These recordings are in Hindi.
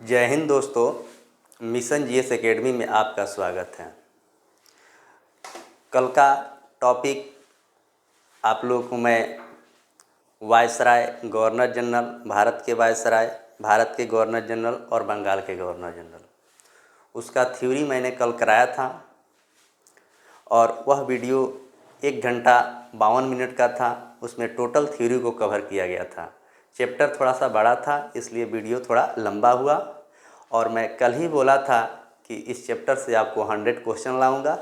जय हिंद दोस्तों। मिशन जीएस एकेडमी में आपका स्वागत है। कल का टॉपिक आप लोगों को मैं वायसराय, गवर्नर जनरल, भारत के वायसराय, भारत के गवर्नर जनरल और बंगाल के गवर्नर जनरल, उसका थ्योरी मैंने कल कराया था और वह वीडियो 1 घंटा 52 मिनट का था। उसमें टोटल थ्योरी को कवर किया गया था। चैप्टर थोड़ा सा बड़ा था, इसलिए वीडियो थोड़ा लंबा हुआ। और मैं कल ही बोला था कि इस चैप्टर से आपको 100 क्वेश्चन लाऊंगा।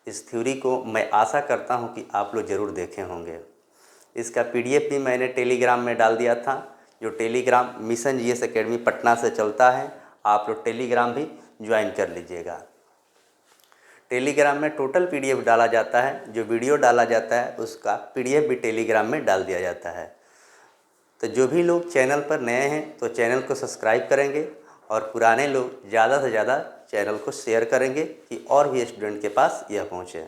इस थ्योरी को मैं आशा करता हूं कि आप लोग ज़रूर देखे होंगे। इसका पीडीएफ भी मैंने टेलीग्राम में डाल दिया था। जो Telegram mission GS academy Patna से चलता है, आप लोग टेलीग्राम भी ज्वाइन कर लीजिएगा। टेलीग्राम में टोटल पीडीएफ डाला जाता है, जो वीडियो डाला जाता है उसका पीडीएफ भी टेलीग्राम में डाल दिया जाता है। तो जो भी लोग चैनल पर नए हैं तो चैनल को सब्सक्राइब करेंगे और पुराने लोग ज़्यादा से ज़्यादा चैनल को शेयर करेंगे कि और भी स्टूडेंट के पास यह पहुँचे।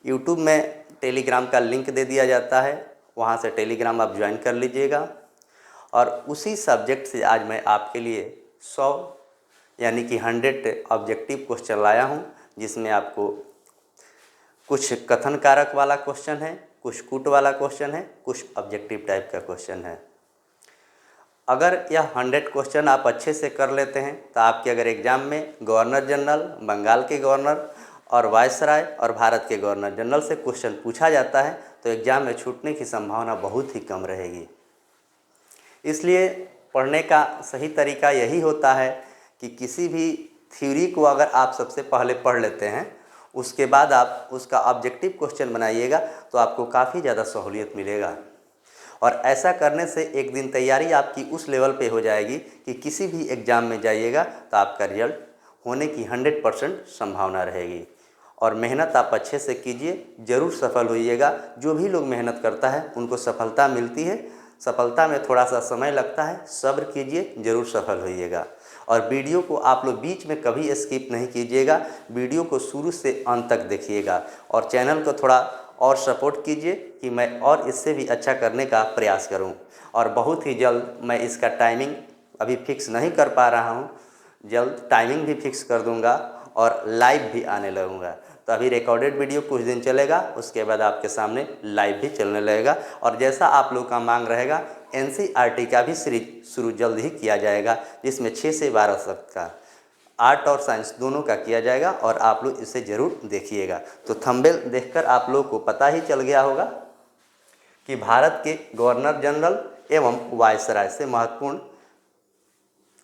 यूट्यूब में टेलीग्राम का लिंक दे दिया जाता है, वहाँ से टेलीग्राम आप ज्वाइन कर लीजिएगा। और उसी सब्जेक्ट से आज मैं आपके लिए 100 यानी कि 100 ऑब्जेक्टिव क्वेश्चन लाया हूँ, जिसमें आपको कुछ कथन कारक वाला क्वेश्चन है, कुछ कूट वाला क्वेश्चन है, कुछ ऑब्जेक्टिव टाइप का क्वेश्चन है। अगर यह 100 क्वेश्चन आप अच्छे से कर लेते हैं तो आपके अगर एग्ज़ाम में गवर्नर जनरल, बंगाल के गवर्नर और वायसराय और भारत के गवर्नर जनरल से क्वेश्चन पूछा जाता है तो एग्ज़ाम में छूटने की संभावना बहुत ही कम रहेगी। इसलिए पढ़ने का सही तरीका यही होता है कि किसी भी थ्योरी को अगर आप सबसे पहले पढ़ लेते हैं, उसके बाद आप उसका ऑब्जेक्टिव क्वेश्चन बनाइएगा तो आपको काफ़ी ज़्यादा सहूलियत मिलेगा। और ऐसा करने से एक दिन तैयारी आपकी उस लेवल पे हो जाएगी कि किसी भी एग्ज़ाम में जाइएगा तो आपका रिजल्ट होने की 100% संभावना रहेगी। और मेहनत आप अच्छे से कीजिए, ज़रूर सफल होइएगा। जो भी लोग मेहनत करता है उनको सफलता मिलती है। सफलता में थोड़ा सा समय लगता है, सब्र कीजिए, ज़रूर सफल होइएगा। और वीडियो को आप लोग बीच में कभी स्किप नहीं कीजिएगा, वीडियो को शुरू से अंत तक देखिएगा। और चैनल को थोड़ा और सपोर्ट कीजिए कि मैं और इससे भी अच्छा करने का प्रयास करूं। और बहुत ही जल्द मैं इसका टाइमिंग अभी फिक्स नहीं कर पा रहा हूं, जल्द टाइमिंग भी फिक्स कर दूंगा और लाइव भी आने लगूंगा। तो अभी रिकॉर्डेड वीडियो कुछ दिन चलेगा, उसके बाद आपके सामने लाइव भी चलने लगेगा। और जैसा आप लोग का मांग रहेगा, एनसीईआरटी का भी सीरीज शुरू जल्द ही किया जाएगा, जिसमें 6 से 12 तक का आर्ट और साइंस दोनों का किया जाएगा और आप लोग इसे ज़रूर देखिएगा। तो थंबनेल देखकर आप लोग को पता ही चल गया होगा कि भारत के गवर्नर जनरल एवं वायसराय से महत्वपूर्ण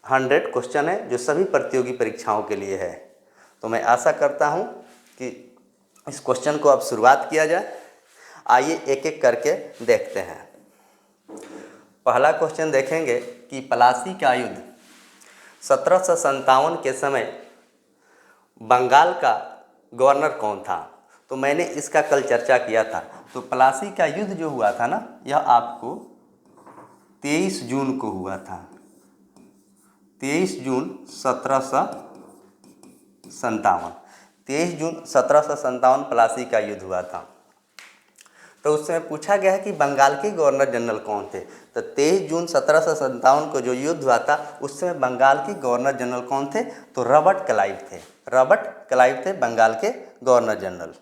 100 क्वेश्चन है, जो सभी प्रतियोगी परीक्षाओं के लिए है। तो मैं आशा करता हूं कि इस क्वेश्चन को अब शुरुआत किया जाए। आइए एक एक करके देखते हैं। पहला क्वेश्चन देखेंगे कि प्लासी का युद्ध 1757 के समय बंगाल का गवर्नर कौन था। तो मैंने इसका कल चर्चा किया था। तो प्लासी का युद्ध जो हुआ था ना, यह आपको 23 जून को हुआ था। 23 जून 1757, 23 जून 1757 प्लासी का युद्ध हुआ था। तो उसमें पूछा गया है कि बंगाल के गवर्नर जनरल कौन थे। तो 23 जून 1757 को जो युद्ध हुआ था, उस समय बंगाल के गवर्नर जनरल कौन थे। तो रॉबर्ट क्लाइव थे। रॉबर्ट क्लाइव थे बंगाल के गवर्नर जनरल।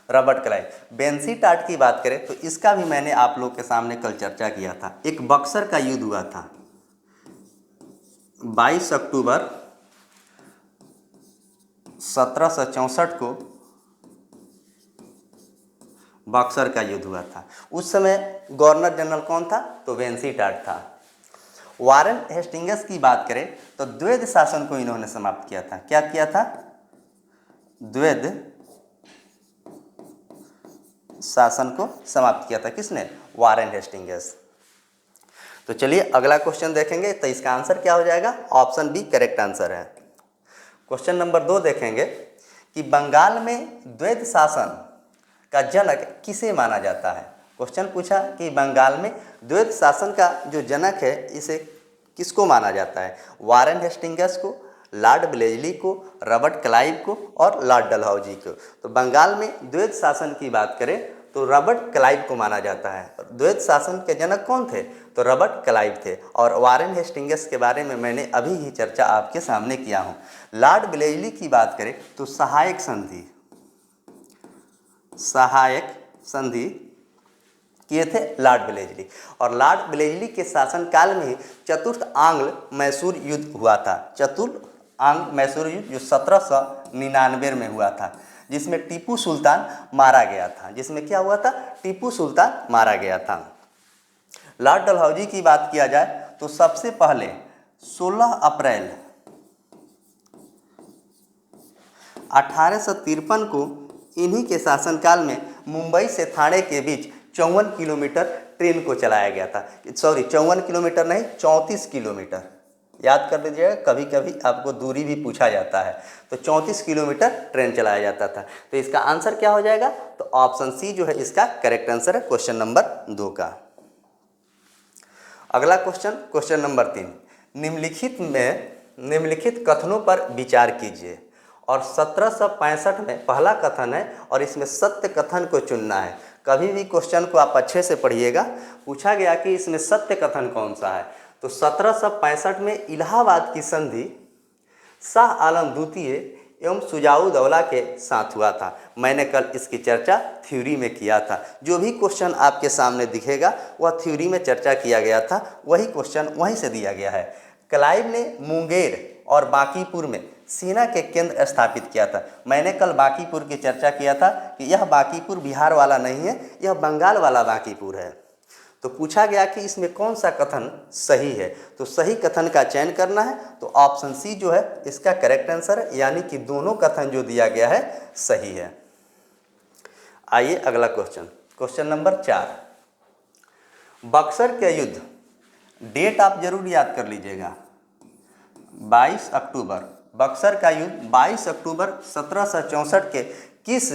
Robert Clive. बेंसीटाट की बात करें तो इसका भी मैंने आप लोग के सामने कल चर्चा किया था। एक बक्सर का युद्ध हुआ था 22 अक्टूबर 1764 को बक्सर का युद्ध हुआ था। उस समय गवर्नर जनरल कौन था। तो बेंसीटाट था। वारेन हेस्टिंग्स की बात करें तो द्वैध शासन को इन्होंने समाप्त किया था। क्या किया था। द्वैध शासन को समाप्त किया था। किसने। Warren Hastings. तो चलिए अगला क्वेश्चन देखेंगे। तो इसका आंसर क्या हो जाएगा। ऑप्शन बी करेक्ट आंसर है। क्वेश्चन नंबर 2 देखेंगे कि बंगाल में द्वैध शासन का जनक किसे माना जाता है। क्वेश्चन पूछा कि बंगाल में द्वैध शासन का जो जनक है, इसे किसको माना जाता है। वारेन हेस्टिंग्स को, लॉर्ड ब्लेजली को, रॉबर्ट क्लाइव को और लॉर्ड डलहौजी को। तो बंगाल में द्वैध शासन की बात करें तो रॉबर्ट क्लाइव को माना जाता है। द्वैत शासन के जनक कौन थे? तो रॉबर्ट क्लाइव थे। और वारेन हेस्टिंग्स के बारे में मैंने अभी ही चर्चा आपके सामने किया हूँ। लॉर्ड ब्लेजली की बात करें तो सहायक संधि किए थे लॉर्ड ब्लेजली। और लॉर्ड ब्लेजली के शासनकाल में ही चतुर्थ आंग्ल मैसूर युद्ध हुआ था। चतुर्थ आंग्ल मैसूर युद्ध जो 1799 में हुआ था, जिसमें टीपू सुल्तान मारा गया था। जिसमें क्या हुआ था? टीपू सुल्तान मारा गया था। लॉर्ड डलहौजी की बात किया जाए तो सबसे पहले 16 अप्रैल 1853 को इन्हीं के शासनकाल में मुंबई से थाने के बीच 54 किलोमीटर ट्रेन को चलाया गया था। सॉरी, 54 किलोमीटर नहीं, 34 किलोमीटर। याद कर लीजिएगा, कभी कभी आपको दूरी भी पूछा जाता है। तो 34 किलोमीटर ट्रेन चलाया जाता था। तो इसका आंसर क्या हो जाएगा? तो ऑप्शन सी जो है इसका करेक्ट आंसर है क्वेश्चन नंबर 2 का। अगला क्वेश्चन नंबर 3। निम्नलिखित कथनों पर विचार कीजिए। और 1765 में पहला कथन है और इसमें सत्य कथन को चुनना है। कभी भी क्वेश्चन को आप अच्छे से पढ़िएगा। पूछा गया कि इसमें सत्य कथन कौन सा है? तो 1765 में इलाहाबाद की संधि शाह आलम द्वितीय एवं सुजाउद्दौला के साथ हुआ था। मैंने कल इसकी चर्चा थ्योरी में किया था। जो भी क्वेश्चन आपके सामने दिखेगा वह थ्योरी में चर्चा किया गया था, वही क्वेश्चन वहीं से दिया गया है। क्लाइव ने मुंगेर और बांकीपुर में सेना के केंद्र स्थापित किया था। मैंने कल बांकीपुर की चर्चा किया था कि यह बांकीपुर बिहार वाला नहीं है, यह बंगाल वाला बांकीपुर है। तो पूछा गया कि इसमें कौन सा कथन सही है? तो सही कथन का चयन करना है। तो ऑप्शन सी जो है इसका करेक्ट आंसर है, यानी कि दोनों कथन जो दिया गया है सही है। आइए अगला क्वेश्चन नंबर 4। बक्सर के युद्ध, डेट आप जरूर याद कर लीजिएगा, 22 अक्टूबर। बक्सर का युद्ध 22 अक्टूबर 1764 के किस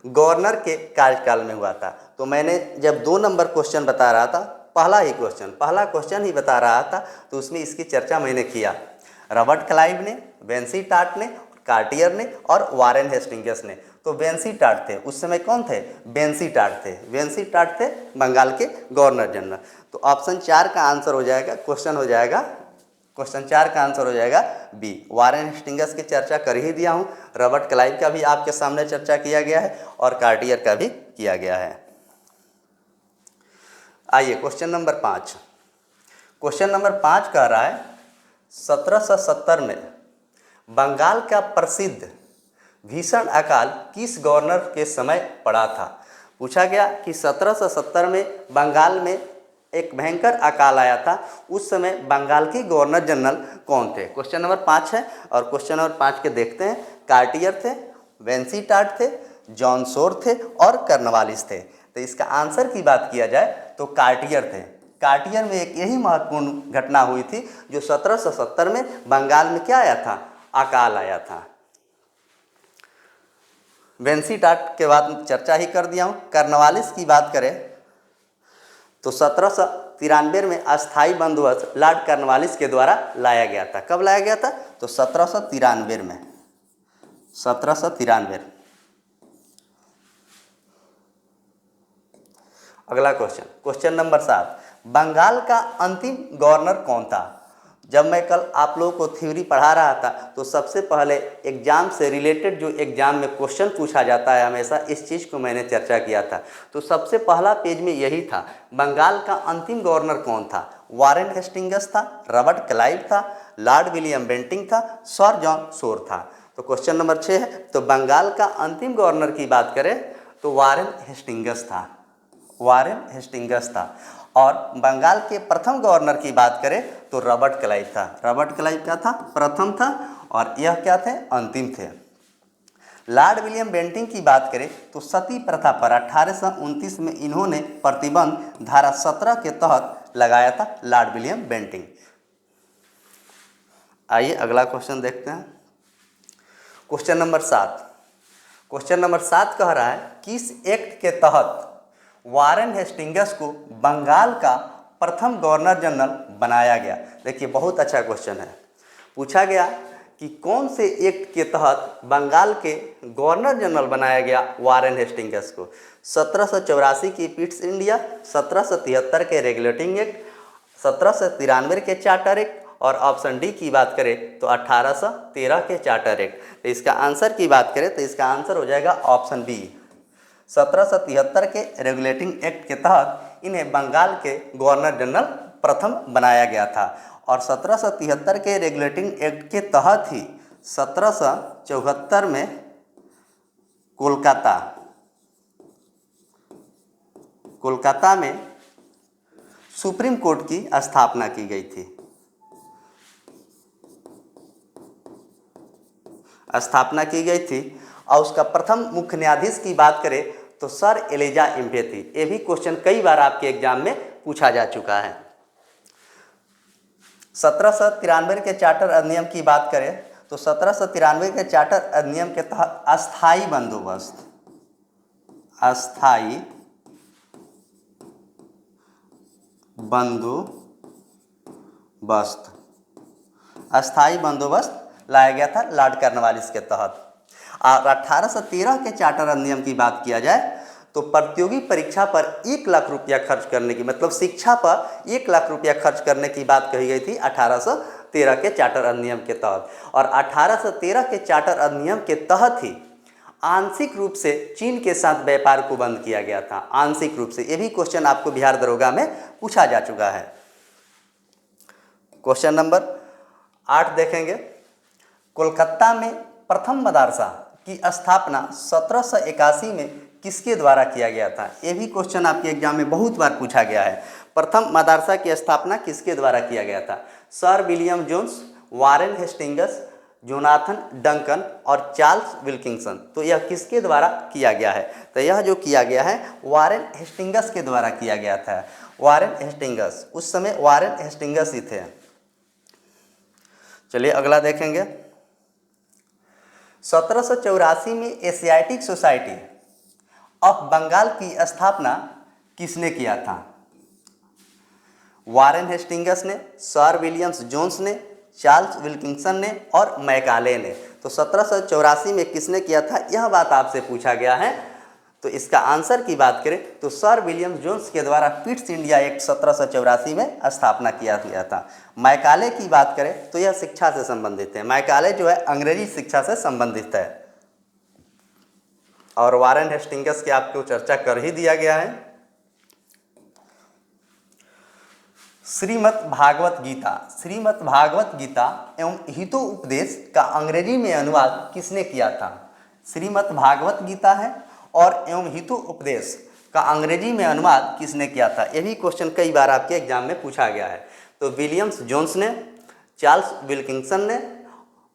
गवर्नर के कार्यकाल में हुआ था? तो मैंने जब 2 नंबर क्वेश्चन बता रहा था, पहला क्वेश्चन ही बता रहा था, तो उसमें इसकी चर्चा मैंने किया। रॉबर्ट क्लाइव ने, वेंसीटाट ने, कार्टियर ने और वारेन हेस्टिंग्स ने। तो वेंसीटाट थे, उस समय कौन थे? वेंसीटाट थे बंगाल के गवर्नर जनरल। तो ऑप्शन 4 का आंसर हो जाएगा, क्वेश्चन 4 का आंसर हो जाएगा बी। वारेन हेस्टिंग्स की चर्चा कर ही दिया हूँ, रॉबर्ट क्लाइव का भी आपके सामने चर्चा किया गया है और कार्टियर का भी किया गया है। आइए क्वेश्चन नंबर 5। क्वेश्चन नंबर 5 कह रहा है 1770 में बंगाल का प्रसिद्ध भीषण अकाल किस गवर्नर के समय पड़ा था? पूछा गया कि 1770 में बंगाल में एक भयंकर अकाल आया था, उस समय बंगाल के गवर्नर जनरल कौन थे? क्वेश्चन नंबर 5 है और क्वेश्चन नंबर 5 के देखते हैं। कार्टियर थे, वेंसीटाट थे, जॉन शोर थे और कर्नवालिस थे। तो इसका आंसर की बात किया जाए तो कार्टियर थे। कार्टियर में एक यही महत्वपूर्ण घटना हुई थी जो 1770 में बंगाल में क्या आया था? अकाल आया था। वेंसीटाट के बाद चर्चा ही कर दिया हूँ। कर्नवालिस की बात करें तो 1793 में अस्थाई बंदोबस्त लॉर्ड कर्नवालिस के द्वारा लाया गया था। कब लाया गया था? तो 1793 में। 1793। अगला क्वेश्चन नंबर 7। बंगाल का अंतिम गवर्नर कौन था? जब मैं कल आप लोगों को थ्योरी पढ़ा रहा था तो सबसे पहले एग्जाम से रिलेटेड जो एग्जाम में क्वेश्चन पूछा जाता है हमेशा, इस चीज़ को मैंने चर्चा किया था। तो सबसे पहला पेज में यही था, बंगाल का अंतिम गवर्नर कौन था? वारेन हेस्टिंग्स था, रॉबर्ट क्लाइव था, लॉर्ड विलियम बेंटिंग था, सर जॉन शोर था। तो क्वेश्चन नंबर 6 है, तो बंगाल का अंतिम गवर्नर की बात करें तो वारेन हेस्टिंग्स था। और बंगाल के प्रथम गवर्नर की बात करें तो रॉबर्ट क्लाइव था। रॉबर्ट क्लाइव क्या था? प्रथम था और यह क्या थे? अंतिम थे। लॉर्ड विलियम बेंटिंग की बात करें तो सती प्रथा पर 1829 में इन्होंने प्रतिबंध धारा 17 के तहत लगाया था, लॉर्ड विलियम बेंटिंग। आइए अगला क्वेश्चन देखते हैं। क्वेश्चन नंबर 7 कह रहा है किस एक्ट के तहत वारेन हेस्टिंग्स को बंगाल का प्रथम गवर्नर जनरल बनाया गया? देखिए बहुत अच्छा क्वेश्चन है। पूछा गया कि कौन से एक्ट के तहत बंगाल के गवर्नर जनरल बनाया गया वारेन हेस्टिंग्स को? 1784 की पिट्स इंडिया, 1773 के रेगुलेटिंग एक्ट, 1793 के चार्टर एक्ट, और ऑप्शन डी की बात करें तो 1813 के चार्टर एक्ट। तो इसका आंसर की बात करें तो इसका आंसर हो जाएगा ऑप्शन बी। 1773 के रेगुलेटिंग एक्ट के तहत इन्हें बंगाल के गवर्नर जनरल प्रथम बनाया गया था, और 1773 के रेगुलेटिंग एक्ट के तहत ही 1774 में कोलकाता में सुप्रीम कोर्ट की स्थापना की गई थी। और उसका प्रथम मुख्य न्यायाधीश की बात करें तो सर एलिजा इम्पे थी। ये भी क्वेश्चन कई बार आपके एग्जाम में पूछा जा चुका है। 1793 के चार्टर अधिनियम की बात करें तो 1793 के चार्टर अधिनियम के तहत अस्थाई बंदोबस्त लाया गया था लॉर्ड कॉर्नवालिस के तहत। और 1813 के चार्टर अधिनियम की बात किया जाए तो प्रतियोगी परीक्षा पर 1 लाख रुपया खर्च करने की, मतलब शिक्षा पर 1 लाख रुपया खर्च करने की बात कही गई थी 1813 के चार्टर अधिनियम के तहत। और 1813 के चार्टर अधिनियम के तहत ही आंशिक रूप से चीन के साथ व्यापार को बंद किया गया था, आंशिक रूप से। ये भी क्वेश्चन आपको बिहार दरोगा में पूछा जा चुका है। क्वेश्चन नंबर 8 देखेंगे। कोलकाता में प्रथम मदरसा की स्थापना 1781 में किसके द्वारा किया गया था? ये भी क्वेश्चन आपके एग्जाम में बहुत बार पूछा गया है। प्रथम मदरसा की स्थापना किसके द्वारा किया गया था? Sir William Jones, Warren Hastings, Jonathan Duncan और चार्ल्स विल्किंसन। तो यह किसके द्वारा किया गया है? तो यह जो किया गया है वारेन हेस्टिंग्स के द्वारा किया गया था। वारेन हेस्टिंग्स, उस समय वारेन हेस्टिंग्स ही थे। चलिए अगला देखेंगे। 1784 में एशियाटिक सोसाइटी ऑफ बंगाल की स्थापना किसने किया था? वारेन हेस्टिंग्स ने, सर विलियम्स जोन्स ने, चार्ल्स विल्किंसन ने और मैकाले ने। तो 1784 में किसने किया था, यह बात आपसे पूछा गया है। तो इसका आंसर की बात करें तो सर विलियम जोन्स के द्वारा पिट्स इंडिया एक्ट 1784 में स्थापना किया गया था। मैकाले की बात करें तो यह शिक्षा से संबंधित है। मैकाले जो है अंग्रेजी शिक्षा से संबंधित है। और वारेन हेस्टिंग्स की आपको चर्चा कर ही दिया गया है। श्रीमद् भागवत गीता एवं हितोपदेश का अंग्रेजी में अनुवाद किसने किया था? श्रीमद् भागवत गीता है और एवं हितोपदेश का अंग्रेजी में अनुवाद किसने किया था? यह भी क्वेश्चन कई बार आपके एग्जाम में पूछा गया है। तो विलियम्स जोन्स ने, चार्ल्स विल्किंसन ने,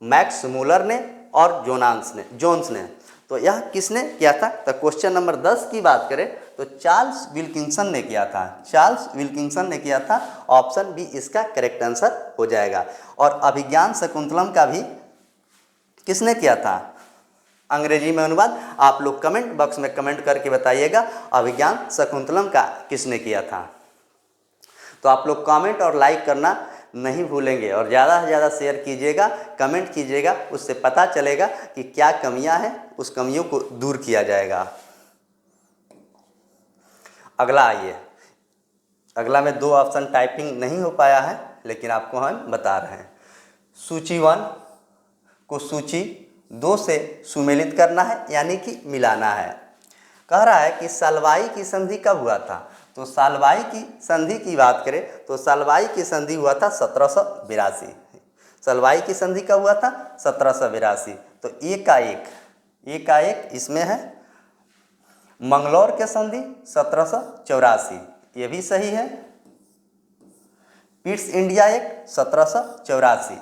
मैक्स मूलर ने और जोन्स ने। तो यह किसने किया था? तो क्वेश्चन नंबर 10 की बात करें तो चार्ल्स विल्किंसन ने किया था। चार्ल्स विल्किंसन ने किया था। ऑप्शन बी इसका करेक्ट आंसर हो जाएगा। और अभिज्ञान शकुंतलम का भी किसने किया था? अंग्रेजी में अनुवाद। आप लोग कमेंट बॉक्स में कमेंट करके बताइएगा अभिज्ञान शकुंतलम का किसने किया था। तो आप लोग कमेंट और लाइक करना नहीं भूलेंगे और ज़्यादा से ज़्यादा शेयर कीजिएगा, कमेंट कीजिएगा। उससे पता चलेगा कि क्या कमियां हैं, उस कमियों को दूर किया जाएगा। अगला आइए। अगला में 2 ऑप्शन टाइपिंग नहीं हो पाया है लेकिन आपको हम बता रहे हैं। सूची 1 को सूची 2 से सुमेलित करना है, यानी कि मिलाना है। कह रहा है कि सालवाई की संधि कब हुआ था? तो सालवाई की संधि की बात करें तो सालवाई की संधि हुआ था 1782। सालवाई की संधि कब हुआ था? 1782। तो एक इसमें है। मंगलौर के संधि 1784, ये भी सही है। पिट्स इंडिया एक्ट 1784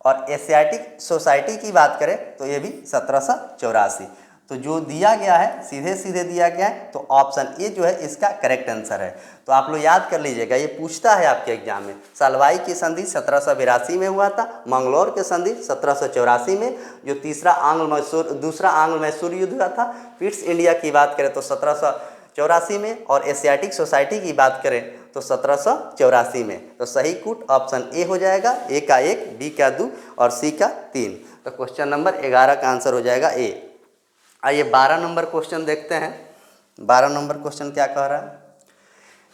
और एशियाटिक सोसाइटी की बात करें तो ये भी 1784। तो जो दिया गया है सीधे सीधे दिया गया है, तो ऑप्शन ए जो है इसका करेक्ट आंसर है। तो आप लोग याद कर लीजिएगा, ये पूछता है आपके एग्जाम में। सालवाई की संधि 1782 में हुआ था, मंगलौर की संधि 1784 में, जो दूसरा आंग्ल मैसूर युद्ध हुआ था। पिट्स इंडिया की बात करें तो 1784 में, और एशियाटिक सोसाइटी की बात करें तो 1784 में। तो सही कूट ऑप्शन ए हो जाएगा, ए का 1, बी का 2 और सी का 3। तो क्वेश्चन नंबर 11 का आंसर हो जाएगा ए। आइए 12 नंबर क्वेश्चन देखते हैं। 12 नंबर क्वेश्चन क्या कह रहा है?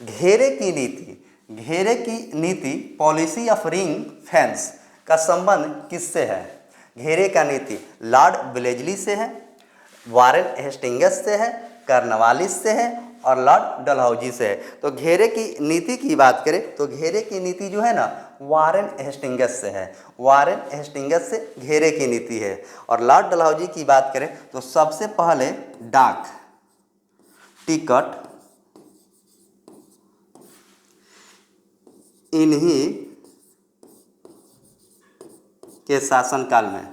घेरे की नीति, घेरे की नीति पॉलिसी ऑफ रिंग फेंस का संबंध किससे है? घेरे का नीति लॉर्ड ब्लेजली से है, वारेन हेस्टिंगस से है, कर्नवालिस से है और लॉर्ड डलहौजी से है। तो घेरे की नीति की बात करें तो घेरे की नीति जो है ना वारेन हेस्टिंगस से है, वारेन हेस्टिंगस से घेरे की नीति है। और लॉर्ड डलहौजी की बात करें तो सबसे पहले डाक टिकट इन्हीं के शासनकाल में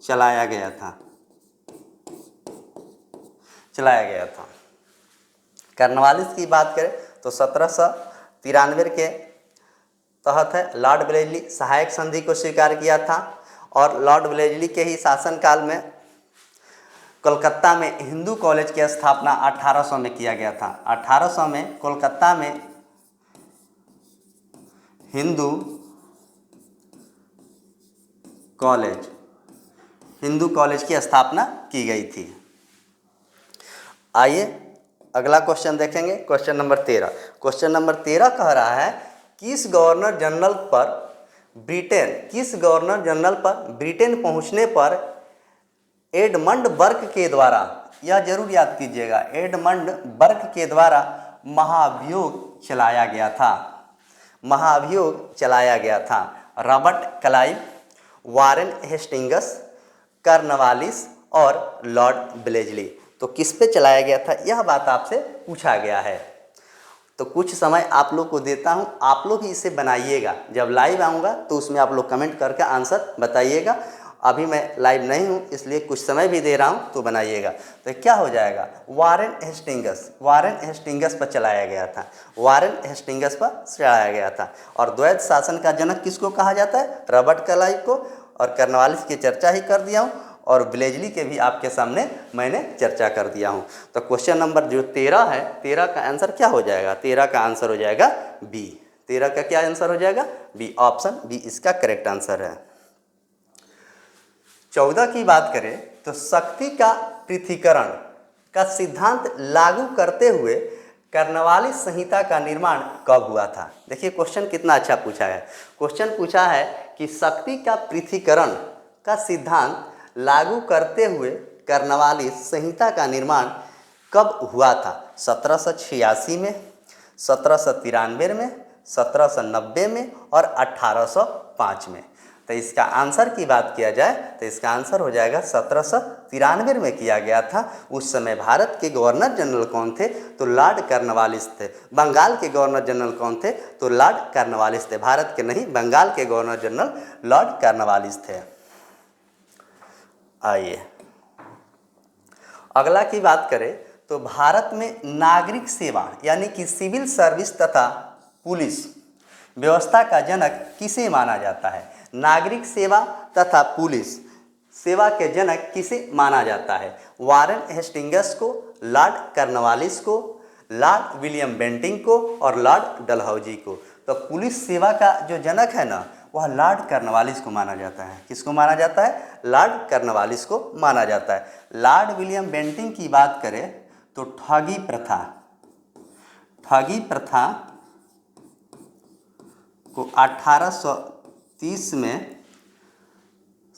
चलाया गया था। कर्नवालिस की बात करें तो 1793 के तहत है। लॉर्ड ब्लेजली सहायक संधि को स्वीकार किया था और लॉर्ड ब्लेजली के ही शासनकाल में कोलकाता में हिंदू कॉलेज की स्थापना 1800 में किया गया था। 1800 में कोलकाता में हिंदू कॉलेज की स्थापना की गई थी। आइए अगला क्वेश्चन देखेंगे, क्वेश्चन नंबर 13। क्वेश्चन नंबर 13 कह रहा है किस गवर्नर जनरल पर ब्रिटेन पहुंचने पर एडमंड बर्क के द्वारा, यह जरूर याद कीजिएगा, एडमंड बर्क के द्वारा महाभियोग चलाया गया था। Robert Clive, Warren Hastings, Cornwallis और लॉर्ड ब्लेजली। तो किस पे चलाया गया था यह बात आपसे पूछा गया है। तो कुछ समय आप लोग को देता हूं, आप लोग ही इसे बनाइएगा। जब लाइव आऊँगा तो उसमें आप लोग कमेंट करके आंसर बताइएगा। अभी मैं लाइव नहीं हूं इसलिए कुछ समय भी दे रहा हूं, तो बनाइएगा। तो क्या हो जाएगा? वारेन हेस्टिंगस पर चलाया गया था। और द्वैत शासन का जनक किसको कहा जाता है? रॉबर्ट क्लाइव को। और कर्नवालिस की चर्चा ही कर दिया हूँ और ब्लेजली के भी आपके सामने मैंने चर्चा कर दिया हूँ। तो क्वेश्चन नंबर जो 13 है, 13 का आंसर क्या हो जाएगा? 13 का आंसर हो जाएगा बी। 13 का क्या आंसर हो जाएगा? बी। ऑप्शन बी इसका करेक्ट आंसर है। 14 की बात करें तो शक्ति का पृथक्करण का सिद्धांत लागू करते हुए कर्नवालिस संहिता का निर्माण कब हुआ था? देखिए क्वेश्चन कितना अच्छा पूछा है। क्वेश्चन पूछा है कि शक्ति का पृथक्करण का सिद्धांत लागू करते हुए कर्नवालिस संहिता का निर्माण कब हुआ था? 1786 में, 1793 में, 1790 में और 1805 में। तो इसका आंसर की बात किया जाए तो इसका आंसर हो जाएगा 1793 में किया गया था। उस समय भारत के गवर्नर जनरल कौन थे? तो लॉर्ड कर्नवालिस थे। बंगाल के गवर्नर जनरल कौन थे? तो लॉर्ड कर्नवालिस थे। भारत के नहीं, बंगाल के गवर्नर जनरल लॉर्ड कर्नवालिस थे। आइए अगला की बात करें तो भारत में नागरिक सेवा यानी कि सिविल सर्विस तथा पुलिस व्यवस्था का जनक किसे माना जाता है? नागरिक सेवा तथा पुलिस सेवा के जनक किसे माना जाता है? वारेन हेस्टिंगस को, लॉर्ड कर्नवालिस को, लॉर्ड विलियम बेंटिंग को और लॉर्ड डलहौजी को। तो पुलिस सेवा का जो जनक है ना वह लॉर्ड कर्नवालिस को माना जाता है। किसको माना जाता है? लॉर्ड कर्नवालिस को माना जाता है। लॉर्ड विलियम बेंटिंग की बात करें तो ठगी प्रथा को 1830 में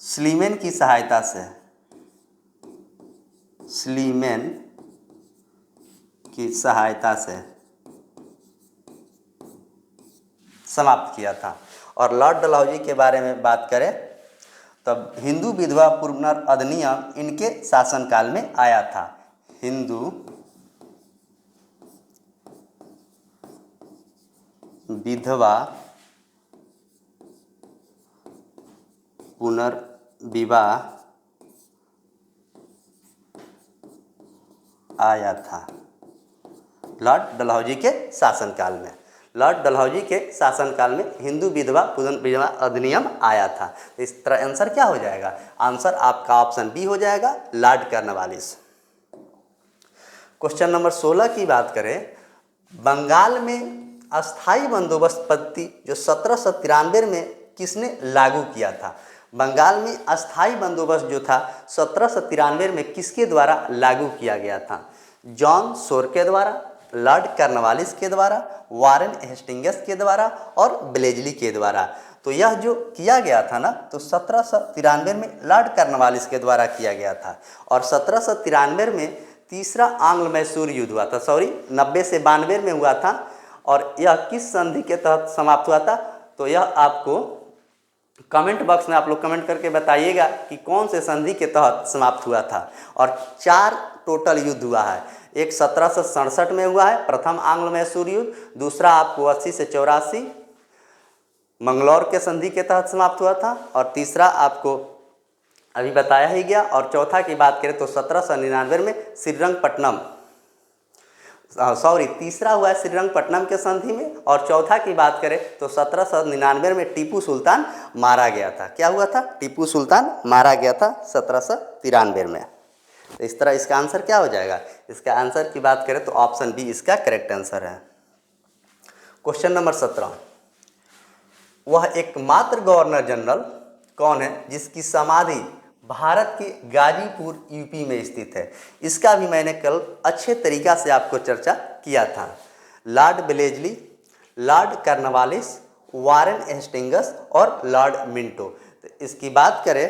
स्लीमेन की सहायता से समाप्त किया था। और लॉर्ड डलहौजी के बारे में बात करें तब हिंदू विधवा पुनर्अधिनियम इनके शासनकाल में आया था। हिंदू विधवा पुनर्विवाह आया था लॉर्ड डलहौजी के शासनकाल में। लॉर्ड डलहौजी के शासनकाल में हिंदू विधवा पुनर्विवाह अधिनियम आया था। तो इस तरह आंसर क्या हो जाएगा? आंसर आपका ऑप्शन बी हो जाएगा, लॉर्ड कॉर्नवालिस। क्वेश्चन नंबर 16 की बात करें, बंगाल में अस्थाई बंदोबस्त पद्धति जो 1793 में किसने लागू किया था? बंगाल में अस्थाई बंदोबस्त जो था 1793 में किसके द्वारा लागू किया गया था? जॉन शोर के द्वारा, लॉर्ड कॉर्नवालिस के द्वारा, वारेन हेस्टिंग्स के द्वारा और ब्लेजली के द्वारा। तो यह जो किया गया था ना, तो 1793 में लॉर्ड कॉर्नवालिस के द्वारा किया गया था। और 1793 में तीसरा आंग्ल मैसूर युद्ध हुआ था, 90 से 92 में हुआ था। और यह किस संधि के तहत समाप्त हुआ था? तो यह आपको कमेंट बॉक्स में आप लोग कमेंट करके बताइएगा कि कौन से संधि के तहत समाप्त हुआ था। और 4 टोटल युद्ध हुआ है। एक 1767 में हुआ है, प्रथम आंग्ल मैसूर युद्ध। दूसरा आपको 80 से 84 मंगलौर के संधि के तहत समाप्त हुआ था। और तीसरा आपको अभी बताया ही गया। और चौथा की बात करें तो 1799 में श्रीरंगपट्टनम, तीसरा हुआ है श्रीरंगपट्टनम के संधि में। और चौथा की बात करें तो 1799 में टीपू सुल्तान मारा गया था। क्या हुआ था? टीपू सुल्तान मारा गया था 1793 में। तो इस तरह इसका आंसर क्या हो जाएगा? इसका आंसर की बात करें तो ऑप्शन बी इसका करेक्ट आंसर है। क्वेश्चन नंबर 17, वह एकमात्र गवर्नर जनरल कौन है जिसकी समाधि भारत के गाजीपुर यूपी में स्थित है? इसका भी मैंने कल अच्छे तरीक़ा से आपको चर्चा किया था। Lord ब्लेजली, Lord Cornwallis, Warren Hastings और लॉर्ड मिंटो। तो इसकी बात करें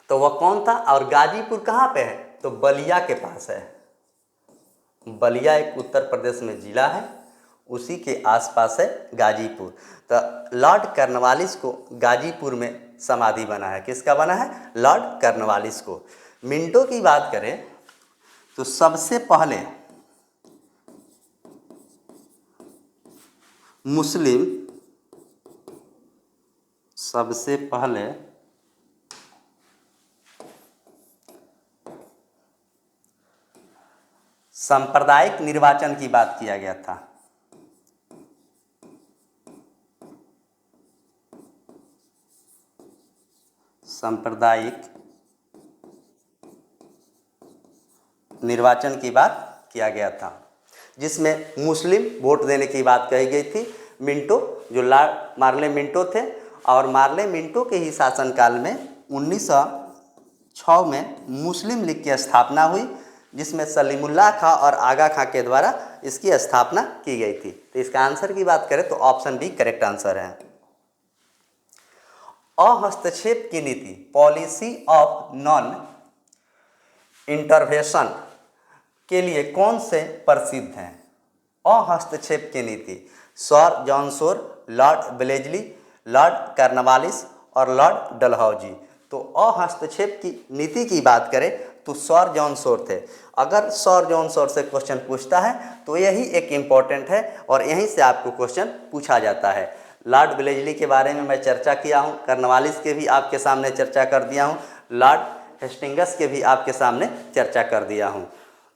तो वह कौन था और गाजीपुर कहाँ पे है? तो बलिया के पास है। बलिया एक उत्तर प्रदेश में जिला है, उसी के आसपास है गाजीपुर। तो लॉर्ड कॉर्नवालिस को गाजीपुर में समाधि बना है। किसका बना है? लॉर्ड कॉर्नवालिस को। मिंटो की बात करें तो सबसे पहले मुस्लिम, सबसे पहले सांप्रदायिक निर्वाचन की बात किया गया था। सांप्रदायिक निर्वाचन की बात किया गया था, जिसमें मुस्लिम वोट देने की बात कही गई थी। मिंटो जो लॉर्ड मार्ले मिंटो थे, और मार्ले मिंटो के ही शासनकाल में 1906 में मुस्लिम लीग की स्थापना हुई, जिसमें सलीमुल्लाह खां और आगा खां के द्वारा इसकी स्थापना की गई थी। तो इसका आंसर की बात करें तो ऑप्शन बी करेक्ट आंसर है। अहस्तक्षेप की नीति, पॉलिसी ऑफ नॉन इंटरवेंशन के लिए कौन से प्रसिद्ध हैं? अहस्तक्षेप की नीति, sir John Shore, Lord ब्लेजली, Lord Cornwallis और लॉर्ड डलहौजी। तो अहस्तक्षेप की नीति की बात करें तो सर जॉन शोर थे। अगर सर जॉन शोर से क्वेश्चन पूछता है तो यही एक इम्पॉर्टेंट है और यहीं से आपको क्वेश्चन पूछा जाता है। लॉर्ड ब्लेजली के बारे में मैं चर्चा किया हूँ, कॉर्नवालिस के भी आपके सामने चर्चा कर दिया हूँ, लॉर्ड हेस्टिंग्स के भी आपके सामने चर्चा कर दिया हूँ।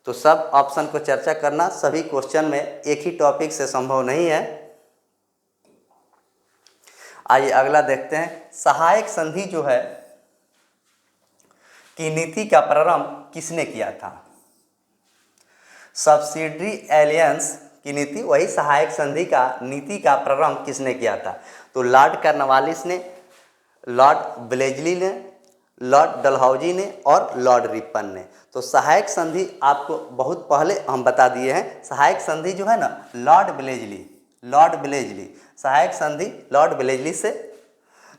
तो सब ऑप्शन को चर्चा करना सभी क्वेश्चन में एक ही टॉपिक से संभव नहीं है। आइए अगला देखते हैं। सहायक संधि जो है की नीति का प्रारंभ किसने किया था? सब्सिडरी एलियंस की नीति, वही सहायक संधि का नीति का प्रारंभ किसने किया था? तो लॉर्ड कॉर्नवालिस ने, लॉर्ड ब्लेजली ने, लॉर्ड डलहौजी ने और लॉर्ड रिपन ने। तो सहायक संधि आपको बहुत पहले हम बता दिए हैं। सहायक संधि जो है ना, लॉर्ड ब्लेजली सहायक संधि लॉर्ड ब्लेजली से